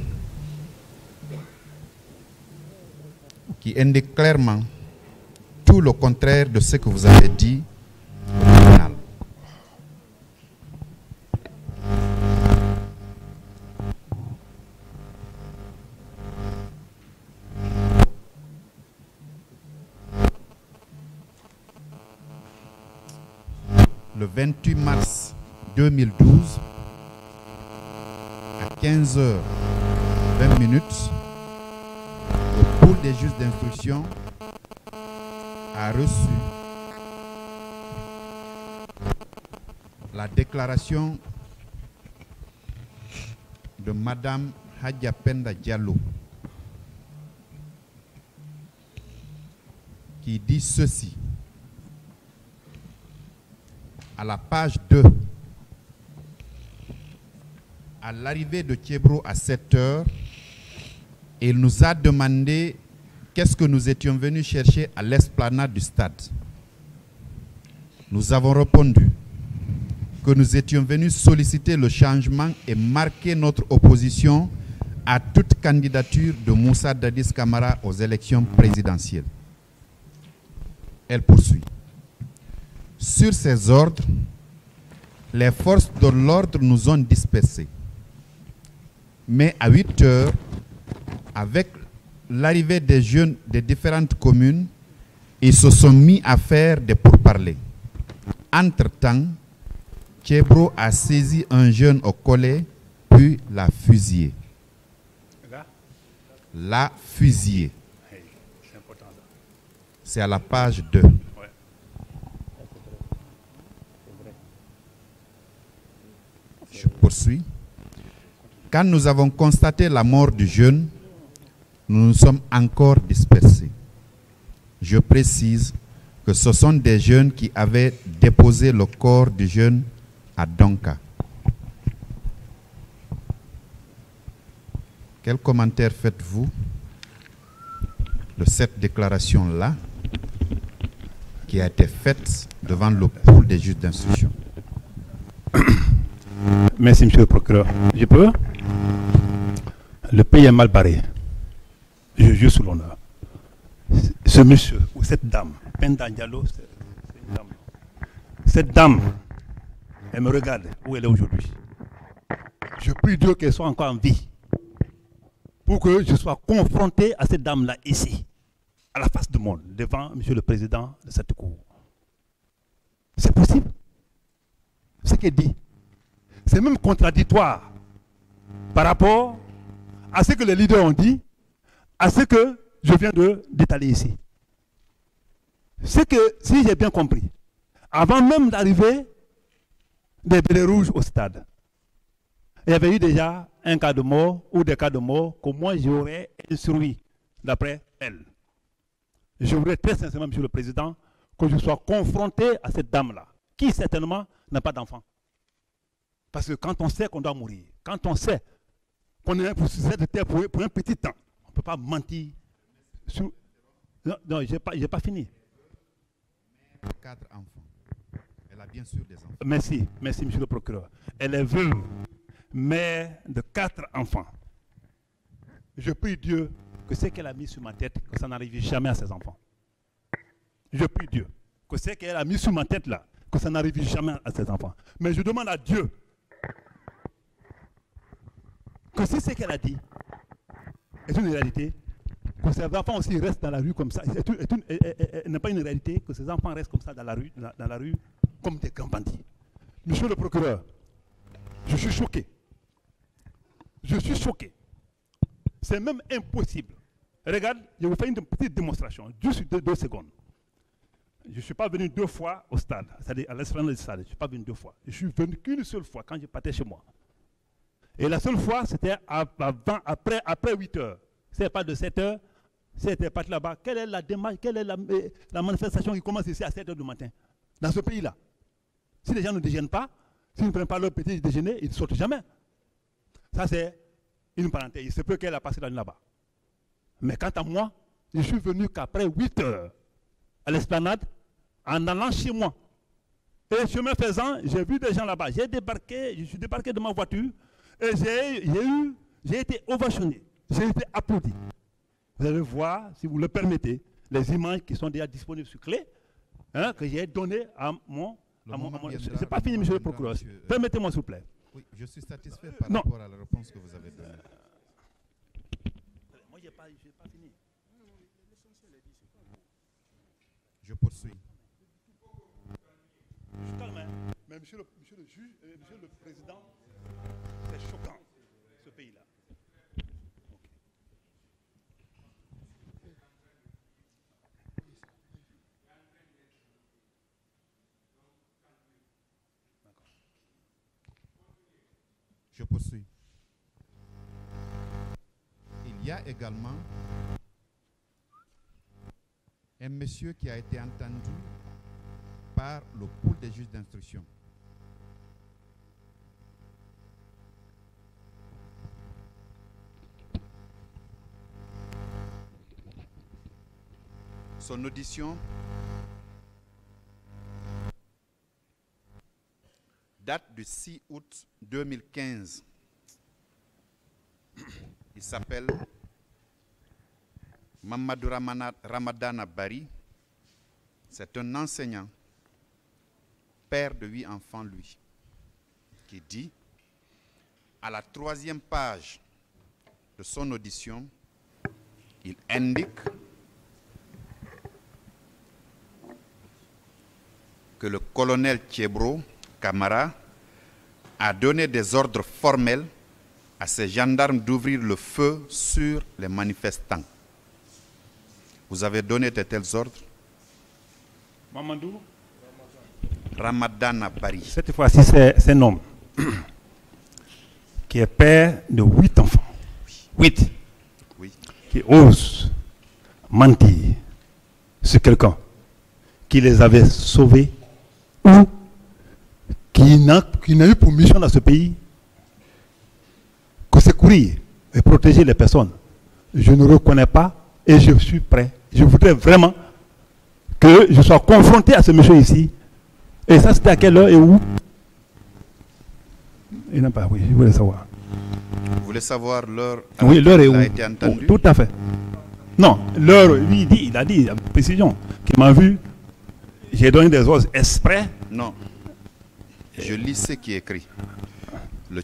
qui indiquent clairement tout le contraire de ce que vous avez dit au tribunal. le 28 mars 2012, à 15h20, le pool des juges d'instruction a reçu la déclaration de Madame Hadja Penda Diallo qui dit ceci. À la page 2, à l'arrivée de Thiebro à 7h, il nous a demandé qu'est-ce que nous étions venus chercher à l'esplanade du stade. Nous avons répondu que nous étions venus solliciter le changement et marquer notre opposition à toute candidature de Moussa Dadis Camara aux élections présidentielles. Elle poursuit. Sur ces ordres, les forces de l'ordre nous ont dispersés. Mais à 8 heures, avec l'arrivée des jeunes des différentes communes, ils se sont mis à faire des pourparlers. Entre-temps, Thiebro a saisi un jeune au collet, puis l'a fusillé. L'a fusillé. C'est à la page 2. Je poursuis. Quand nous avons constaté la mort du jeune, nous nous sommes encore dispersés. Je précise que ce sont des jeunes qui avaient déposé le corps du jeune à Donka. Quel commentaire faites-vous de cette déclaration-là qui a été faite devant le pool des juges d'instruction? Merci, monsieur le procureur. Je peux? Le pays est mal barré. Je jure sous l'honneur. Ce monsieur ou cette dame, Penda Diallo, c'est une dame. Cette dame, elle me regarde où elle est aujourd'hui. Je prie Dieu qu'elle soit encore en vie pour que je sois confronté à cette dame-là ici, à la face du monde, devant monsieur le président de cette cour. C'est possible. Ce qu'elle dit, c'est même contradictoire par rapport à ce que les leaders ont dit, à ce que je viens d'étaler ici. C'est que, si j'ai bien compris, avant même d'arriver des bérets rouges au stade, il y avait eu déjà un cas de mort ou des cas de mort que moi j'aurais instruit d'après elle. Je voudrais très sincèrement, monsieur le président, que je sois confronté à cette dame-là, qui certainement n'a pas d'enfant. Parce que quand on sait qu'on doit mourir, quand on sait qu'on est pour cette terre pour un petit temps, on ne peut pas mentir. Non, je n'ai pas fini. 4 enfants. Elle a bien sûr des enfants. Merci, monsieur le procureur. Elle est veuve, mère de 4 enfants. Je prie Dieu que ce qu'elle a mis sur ma tête, que ça n'arrive jamais à ses enfants. Je prie Dieu que ce qu'elle a mis sur ma tête là, que ça n'arrive jamais à ses enfants. Mais je demande à Dieu que si ce qu'elle a dit est une réalité, que ses enfants aussi restent dans la rue comme ça. Elle n'est pas une réalité que ses enfants restent comme ça dans la rue comme des grands bandits. Monsieur le procureur, je suis choqué. Je suis choqué. C'est même impossible. Regarde, je vous fais une petite démonstration, juste 2 secondes. Je ne suis pas venu 2 fois au stade, c'est-à-dire à l'esplanade du stade. Je ne suis pas venu 2 fois. Je suis venu qu'une seule fois quand je partais chez moi. Et la seule fois, c'était après 8 heures. Ce n'est pas de 7 heures, c'était pas là-bas. Quelle est la démarche, quelle est la manifestation qui commence ici à 7 heures du matin, dans ce pays-là? Si les gens ne déjeunent pas, s'ils ne prennent pas leur petit déjeuner, ils ne sortent jamais. Ça, c'est une parenthèse. Il se peut qu'elle a passé la nuit là-bas. Mais quant à moi, je suis venu qu'après 8 heures à l'esplanade, en allant chez moi. Et chemin faisant, j'ai vu des gens là-bas. Je suis débarqué de ma voiture et j'ai été ovationné. J'ai été applaudi. Vous allez voir, si vous le permettez, les images qui sont déjà disponibles sur clé, que j'ai données à mon... C'est pas fini, monsieur le procureur. Permettez-moi, s'il vous plaît. Oui, je suis satisfait par rapport à la réponse que vous avez donnée. Moi, je n'ai pas fini. Je poursuis. Je suis calme, hein. Mais monsieur le juge, monsieur le président, c'est choquant, ce pays-là. Je poursuis. Il y a également un monsieur qui a été entendu par le pool des juges d'instruction. Son audition date du 6 août 2015. Il s'appelle Mamadou Ramadana Bari. C'est un enseignant, père de 8 enfants, lui, qui dit, à la 3e page de son audition, il indique que le colonel Thiebro Camara a donné des ordres formels à ses gendarmes d'ouvrir le feu sur les manifestants. Vous avez donné de tels ordres? Mamadou Ramadana Bari. Cette fois-ci, c'est un homme qui est père de 8 enfants. 8. Oui. Qui ose mentir sur quelqu'un qui les avait sauvés ou qui n'a eu pour mission dans ce pays que secourir et protéger les personnes. Je ne reconnais pas et je suis prêt. Je voudrais vraiment que je sois confronté à ce monsieur ici. Et ça, c'était à quelle heure et où? Il n'a pas, oui, je voulais savoir. Vous voulez savoir l'heure Oui, l'heure et où? il a été entendu? Tout à fait. Non, l'heure, lui, il a dit, avec précision, qu'il m'a vu. J'ai donné des ordres exprès. Non. Je lis ce qui est écrit. Le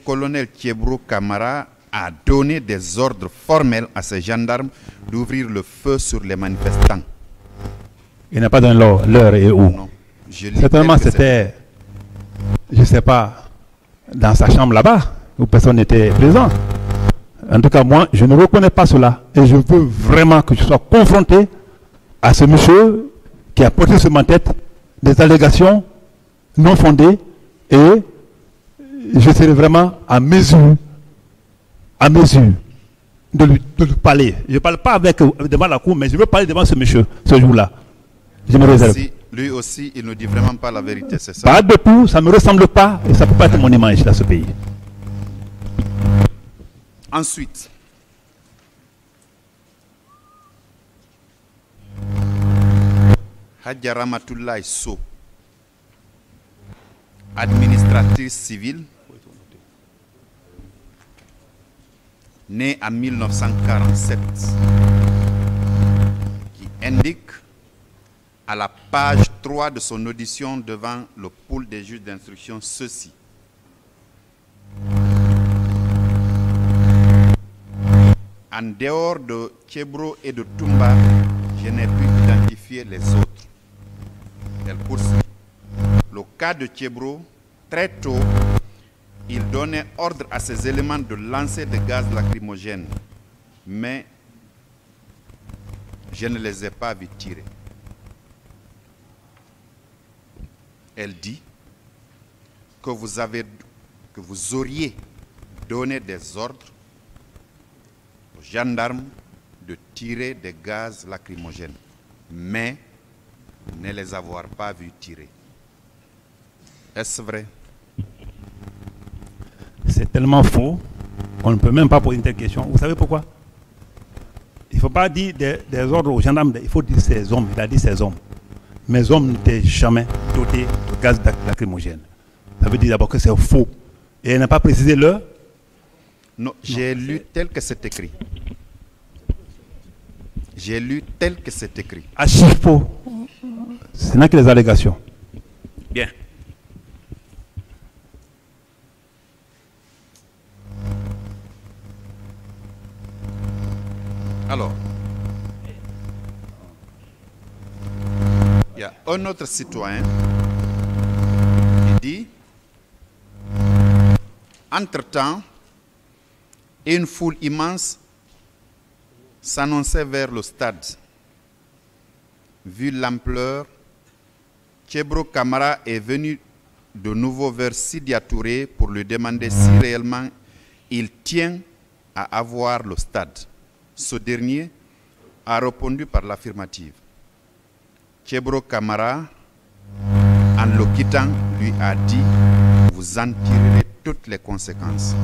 colonel Thiebro Camara a donné des ordres formels à ses gendarmes d'ouvrir le feu sur les manifestants. Il n'a pas donné l'heure et où. Non. Je lis Certainement, tel que c'était, je ne sais pas, dans sa chambre là-bas, où personne n'était présent. En tout cas, moi, je ne reconnais pas cela. Et je veux vraiment que je sois confronté à ce monsieur qui a porté sur ma tête des allégations non fondées. Et je serai vraiment à mesure de lui parler. Je ne parle pas devant la cour, mais je veux parler devant ce monsieur, ce jour-là. Je me réserve. lui aussi, il ne dit vraiment pas la vérité, c'est ça? Pas de tout, ça ne me ressemble pas et ça ne peut pas être mon image dans ce pays. Ensuite, Hadja Ramatoulaye Sow, administratrice civile, née en 1947, qui indique à la page 3 de son audition devant le pôle des juges d'instruction ceci. En dehors de Thiebro et de Toumba, je n'ai pu identifier les autres. Elle poursuit. Le cas de Thiebro, très tôt, il donnait ordre à ses éléments de lancer des gaz lacrymogènes, mais je ne les ai pas vus tirer. Elle dit que vous auriez donné des ordres aux gendarmes de tirer des gaz lacrymogènes, mais ne les avoir pas vus tirer. Est-ce vrai? C'est tellement faux qu'on ne peut même pas poser une telle question. Vous savez pourquoi? Il ne faut pas dire des ordres aux gendarmes, il faut dire ces hommes. Il a dit ces hommes. Mes hommes n'étaient jamais dotés de gaz lacrymogène. Ça veut dire d'abord que c'est faux. Et elle n'a pas précisé l'heure. Non, j'ai lu tel que c'est écrit. J'ai lu tel que c'est écrit. Archi faux. Ce n'est que les allégations. Bien. Alors, il y a un autre citoyen qui dit, entre-temps, une foule immense s'annonçait vers le stade. Vu l'ampleur, Thiebro Camara est venu de nouveau vers Sidya Touré pour lui demander si réellement il tient à avoir le stade. Ce dernier a répondu par l'affirmative. Thiebro Camara, en le quittant, lui a dit « Vous en tirerez toutes les conséquences ».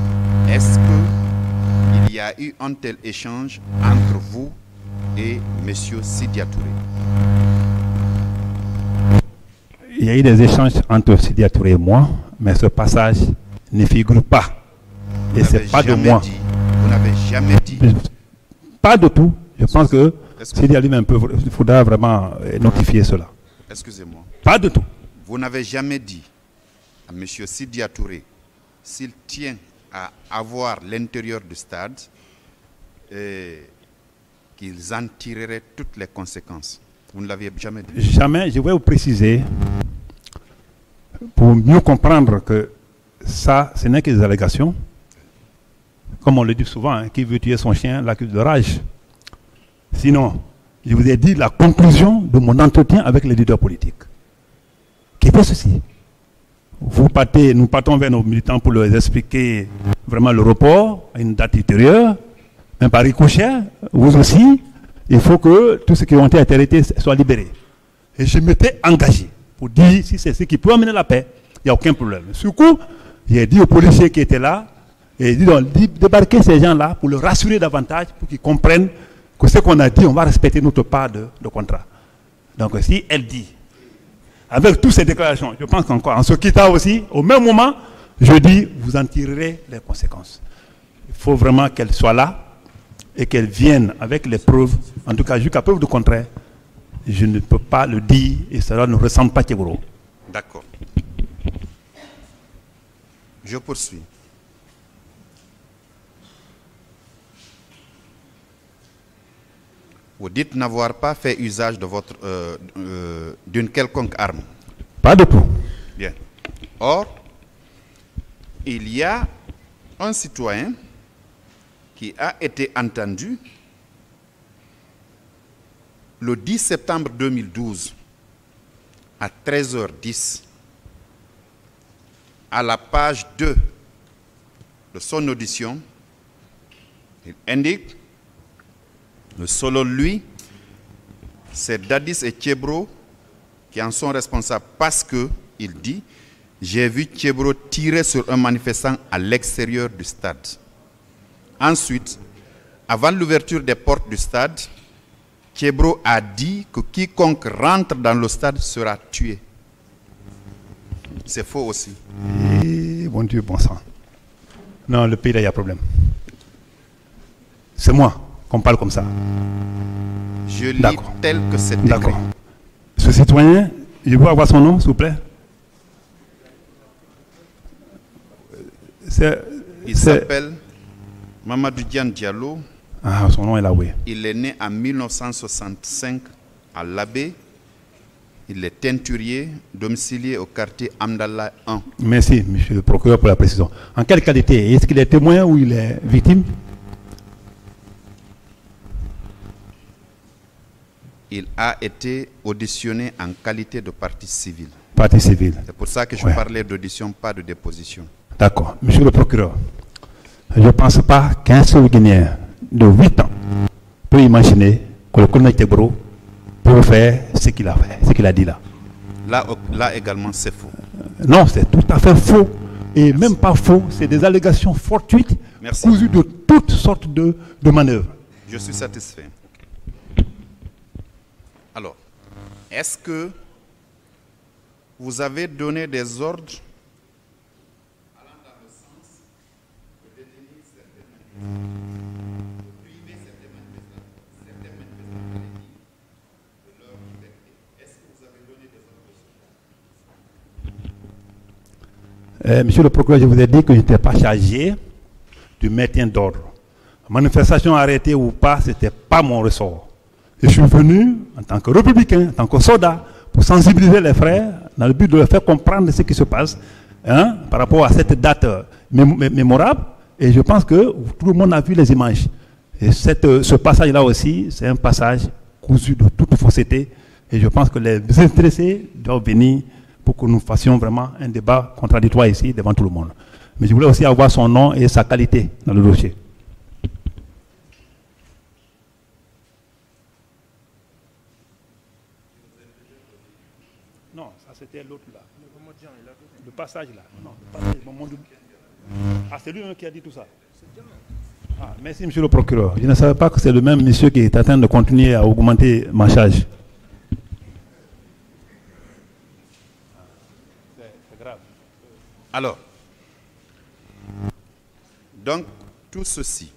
Est-ce qu'il y a eu un tel échange entre vous et M. Sidya Touré? Il y a eu des échanges entre Sidya Touré et moi, mais ce passage ne figure pas. Et ce n'est pas de moi. Vous n'avez jamais dit. Pas de tout. Je pense que Sidya lui-même, il faudra vraiment notifier cela. Excusez-moi. Pas de tout. Vous n'avez jamais dit à M. Sidya Touré s'il tient à avoir l'intérieur du stade qu'ils en tireraient toutes les conséquences. Vous ne l'aviez jamais dit. Jamais. Je vais vous préciser pour mieux comprendre que ça, ce n'est que des allégations. Comme on le dit souvent, hein, qui veut tuer son chien l'accuse de rage. Sinon, je vous ai dit la conclusion de mon entretien avec les leaders politiques. Qui fait ceci. Nous partons vers nos militants pour leur expliquer vraiment le report à une date ultérieure. Mais par ricochet, vous aussi, il faut que tous ceux qui ont été arrêtés soient libérés. Et je m'étais engagé pour dire si c'est ce qui peut amener la paix, il n'y a aucun problème. Du coup, j'ai dit aux policiers qui étaient là, et dit débarquer ces gens-là pour les rassurer davantage, pour qu'ils comprennent que ce qu'on a dit, on va respecter notre part de contrat. Donc si elle dit, avec toutes ces déclarations, je pense qu'encore, en se quittant aussi, au même moment, je dis, vous en tirerez les conséquences. Il faut vraiment qu'elle soit là et qu'elle vienne avec les preuves, en tout cas jusqu'à preuve du contraire. Je ne peux pas le dire et cela ne ressemble pas à Thiebro. D'accord. Je poursuis. Vous dites n'avoir pas fait usage de d'une quelconque arme. Pas de tout. Bien. Or, il y a un citoyen qui a été entendu le 10 septembre 2012 à 13h10 à la page 2 de son audition. Il indique que selon lui, c'est Dadis et Thiebro qui en sont responsables parce que, il dit, j'ai vu Thiebro tirer sur un manifestant à l'extérieur du stade. Ensuite, avant l'ouverture des portes du stade, Thiebro a dit que quiconque rentre dans le stade sera tué. C'est faux aussi. Et bon Dieu, bon sang. Non, le pays là, il y a problème. C'est moi qu'on parle comme ça. Je lis tel que c'est écrit. D'accord. Ce citoyen, je veux avoir son nom, s'il vous plaît. Il s'appelle Mamadou Diane Diallo. Ah, son nom est là, oui. Il est né en 1965 à Labé. Il est teinturier, domicilié au quartier Amdallah 1. Merci, monsieur le procureur, pour la précision. En quelle qualité? Est-ce qu'il est témoin ou il est victime? Il a été auditionné en qualité de partie civile. Partie civile. C'est pour ça que je parlais d'audition, pas de déposition. D'accord. Monsieur le procureur, je ne pense pas qu'un seul Guinéen de 8 ans peut imaginer que le colonel Thiebro peut faire ce qu'il a fait, ce qu'il a dit là. Là également, c'est faux. Non, c'est tout à fait faux. Et même pas faux, c'est des allégations fortuites, cousues de toutes sortes de manœuvres. Je suis satisfait. Alors, est-ce que vous avez donné des ordres allant dans le sens de détenir certains manifestants, de priver certains manifestants de leur liberté? Est-ce que vous avez donné des ordres? Monsieur le procureur, je vous ai dit que je n'étais pas chargé du maintien d'ordre. Manifestation arrêtée ou pas, ce n'était pas mon ressort. Je suis venu en tant que républicain, en tant que soldat, pour sensibiliser les frères, dans le but de leur faire comprendre ce qui se passe, hein, par rapport à cette date mémorable. Et je pense que tout le monde a vu les images. Et ce passage-là aussi, c'est un passage cousu de toute fausseté. Et je pense que les intéressés doivent venir pour que nous fassions vraiment un débat contradictoire ici devant tout le monde. Mais je voulais aussi avoir son nom et sa qualité dans le dossier. Non, ça c'était l'autre là. Le passage là. Non, le passage, ah, c'est lui-même qui a dit tout ça. Ah, merci, monsieur le procureur. Je ne savais pas que c'est le même monsieur qui est en train de continuer à augmenter ma charge. C'est grave. Alors, donc, tout ceci,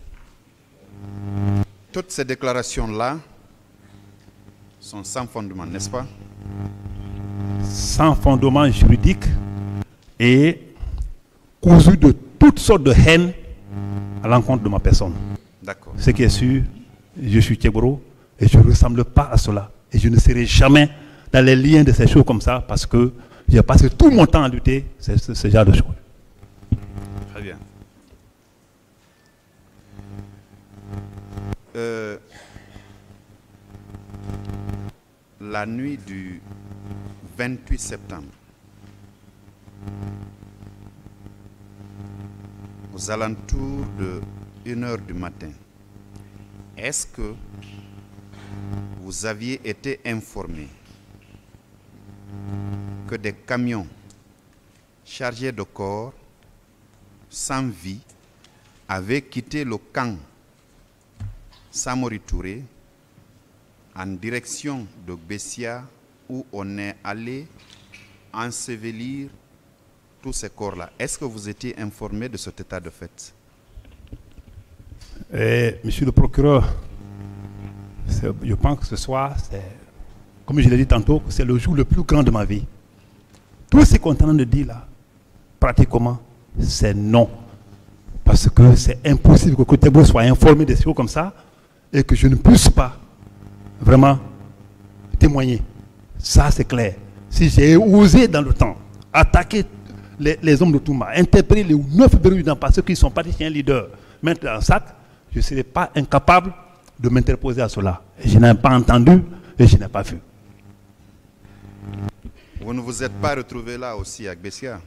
toutes ces déclarations-là sont sans fondement, n'est-ce pas? Sans fondement juridique et cousu de toutes sortes de haine à l'encontre de ma personne. D'accord. Ce qui est sûr, je suis Tchéboro et je ne ressemble pas à cela. Et je ne serai jamais dans les liens de ces choses comme ça parce que j'ai passé tout mon temps à lutter ce genre de choses. Très bien. La nuit du 28 septembre, aux alentours de 1h du matin, est-ce que vous aviez été informé que des camions chargés de corps sans vie avaient quitté le camp Samori Touré en direction de Bessia où on est allé ensevelir tous ces corps-là? Est-ce que vous étiez informé de cet état de fait? Monsieur le procureur, je pense que ce soir, comme je l'ai dit tantôt, c'est le jour le plus grand de ma vie. Tout ce qu'on est en train de dire là, pratiquement, c'est non. Parce que c'est impossible que Kotebo soit informé de choses comme ça et que je ne puisse pas vraiment témoigner. Ça, c'est clair. Si j'ai osé dans le temps attaquer les hommes de Touma, interpeller les 9 Bérudans parce qu'ils sont partis chez un leader, mettre dans un sac, je ne serais pas incapable de m'interposer à cela. Je n'ai pas entendu et je n'ai pas vu. Vous ne vous êtes pas retrouvé là aussi à Bessia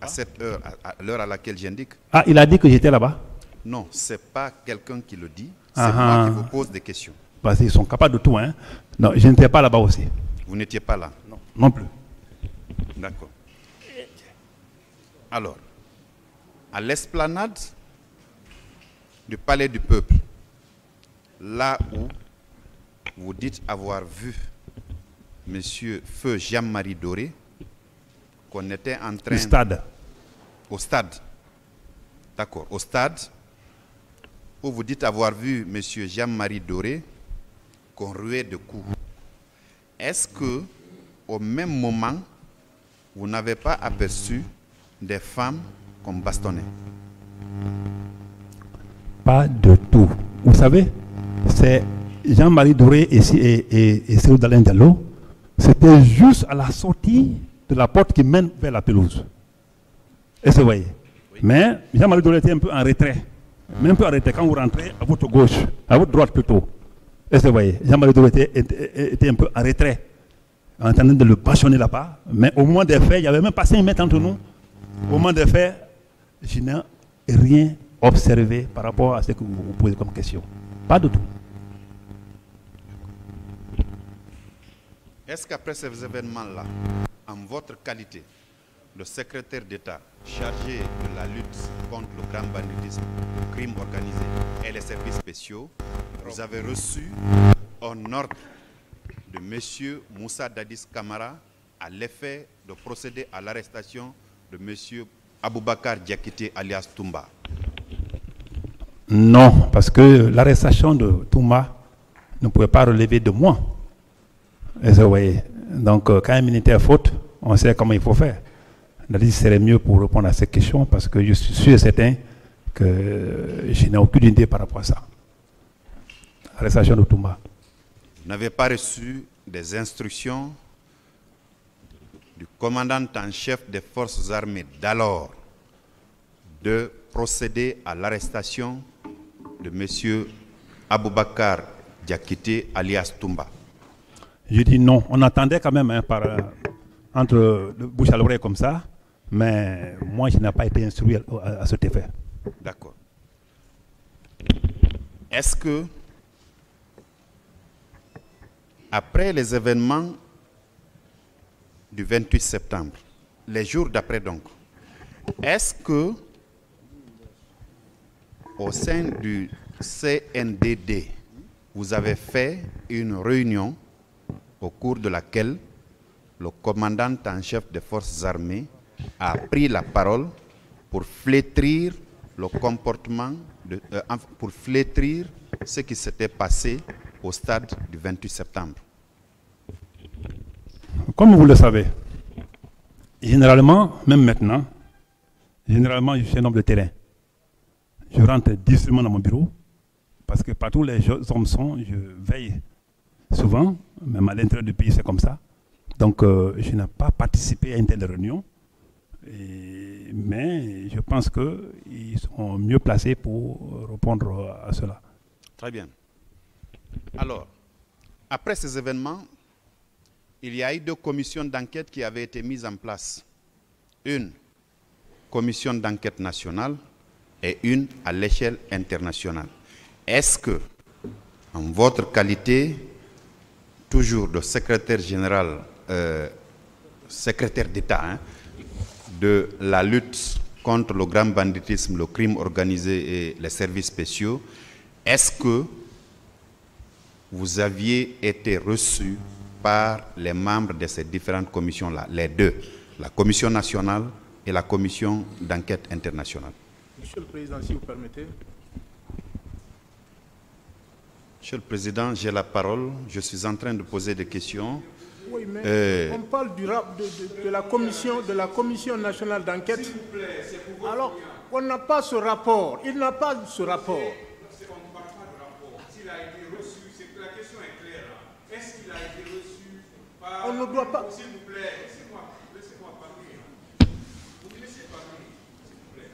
à cette heure, à l'heure à laquelle j'indique? Ah, il a dit que j'étais là-bas? Non, ce n'est pas quelqu'un qui le dit, c'est moi qui vous pose des questions. Parce qu'ils sont capables de tout, hein. Non, je n'étais pas là-bas aussi. Vous n'étiez pas là? Non, non plus. D'accord. Alors, à l'esplanade du Palais du Peuple, là où vous dites avoir vu Monsieur Feu Jean-Marie Doré, qu'on était en train... Au stade. Au stade. D'accord. Au stade, où vous dites avoir vu Monsieur Jean-Marie Doré, qu'on ruait de coups. Est-ce que, au même moment, vous n'avez pas aperçu des femmes qu'on bastonnait? Pas de tout. Vous savez, c'est Jean-Marie Doré et Cédou Dalen Diallo. C'était juste à la sortie de la porte qui mène vers la pelouse. Et vous voyez. Oui. Mais Jean-Marie Doré était un peu en retrait. Même un peu en retrait quand vous rentrez à votre gauche, à votre droite plutôt. Et vous voyez, Jean-Marie Doré était un peu en retrait, en train de le passionner là-bas. Mais au moment des faits, il n'y avait même pas 5 mètres entre nous. Au moment des faits, je n'ai rien observé par rapport à ce que vous posez comme question. Pas du tout. Est-ce qu'après ces événements-là, en votre qualité de secrétaire d'État chargé de la lutte contre le grand banditisme, le crime organisé et les services spéciaux, vous avez reçu un ordre de M. Moussa Dadis Kamara à l'effet de procéder à l'arrestation de M. Aboubakar Diakité alias Toumba? Non, parce que l'arrestation de Toumba ne pouvait pas relever de moi. Et vous voyez. Donc, quand un militaire faute, on sait comment il faut faire. Il serait mieux pour répondre à cette question parce que je suis sûr et certain que je n'ai aucune idée par rapport à ça. L'arrestation de Toumba. Vous n'avez pas reçu des instructions du commandant en chef des forces armées d'alors de procéder à l'arrestation de M. Aboubakar Diakité alias Toumba? Je dis non. On attendait quand même entre le bouche à l'oreille comme ça, mais moi je n'ai pas été instruit à cet effet. D'accord. Est-ce que, après les événements du 28 septembre, les jours d'après donc, est-ce que, au sein du CNDD, vous avez fait une réunion au cours de laquelle le commandant en chef des forces armées a pris la parole pour flétrir le comportement, pour flétrir ce qui s'était passé au stade du 28 septembre? Comme vous le savez, généralement, même maintenant, je suis un homme de terrain. Je rentre difficilement dans mon bureau, parce que partout où les hommes sont, je veille souvent, même à l'intérieur du pays, c'est comme ça. Donc, je n'ai pas participé à une telle réunion, mais je pense qu'ils sont mieux placés pour répondre à cela. Très bien. Alors, après ces événements, il y a eu 2 commissions d'enquête qui avaient été mises en place. Une commission d'enquête nationale et une à l'échelle internationale. Est-ce que, en votre qualité, toujours de secrétaire général, secrétaire d'État de la lutte contre le grand banditisme, le crime organisé et les services spéciaux, est-ce que vous aviez été reçu par les membres de ces différentes commissions-là, les deux, la commission nationale et la commission d'enquête internationale? Monsieur le Président, si vous permettez. Monsieur le Président, j'ai la parole. Je suis en train de poser des questions. Oui, mais on parle de la commission nationale d'enquête. Alors, on n'a pas ce rapport. Il n'a pas ce rapport. On ne parle pas de rapport. S'il a été reçu, la question est claire. Est-ce qu'il a été reçu par... On ne doit pas... S'il vous plaît, laissez-moi parler. Vous me laissez parler, s'il vous plaît.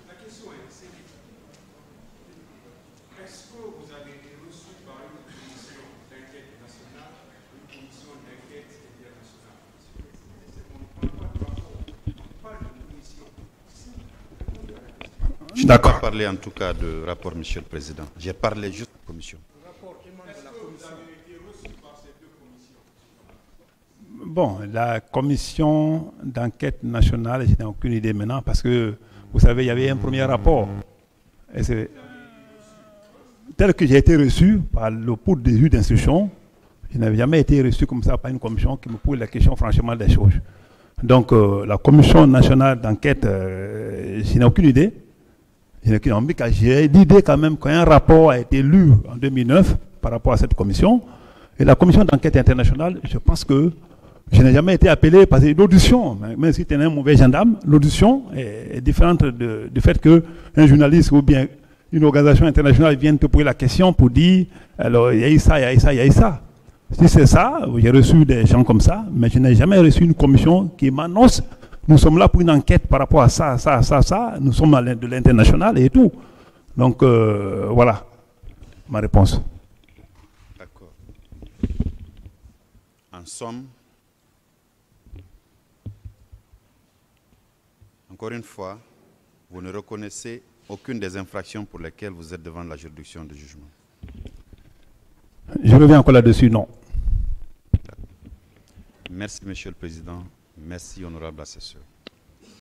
La question est simple. Est-ce que vous avez été reçu par une commission d'enquête nationale ou une commission d'enquête internationale? On ne parle pas de rapport, on parle de commission. Je n'ai pas parlé en tout cas de rapport, Monsieur le Président. J'ai parlé juste de commission. Bon, la commission d'enquête nationale, je n'ai aucune idée maintenant parce que, vous savez, il y avait un premier rapport. Et c'est tel que j'ai été reçu par le pour des juges d'instruction, je n'avais jamais été reçu comme ça par une commission qui me pose la question franchement des choses. Donc, la commission nationale d'enquête, je n'ai aucune idée. J'ai l'idée quand même qu'un rapport a été lu en 2009 par rapport à cette commission. Et la commission d'enquête internationale, je pense que je n'ai jamais été appelé parce que l'audition, même si tu es un mauvais gendarme, l'audition est différente du fait qu'un journaliste ou bien une organisation internationale vienne te poser la question pour dire alors il y a eu ça, il y a eu ça, il y a eu ça. Si c'est ça, j'ai reçu des gens comme ça, mais je n'ai jamais reçu une commission qui m'annonce nous sommes là pour une enquête par rapport à ça, ça, ça, ça. Nous sommes de l'international et tout. Donc, voilà ma réponse. D'accord. En somme, encore une fois, vous ne reconnaissez aucune des infractions pour lesquelles vous êtes devant la juridiction de jugement. Je reviens encore là-dessus, non. Merci, Monsieur le Président. Merci, honorable assesseur.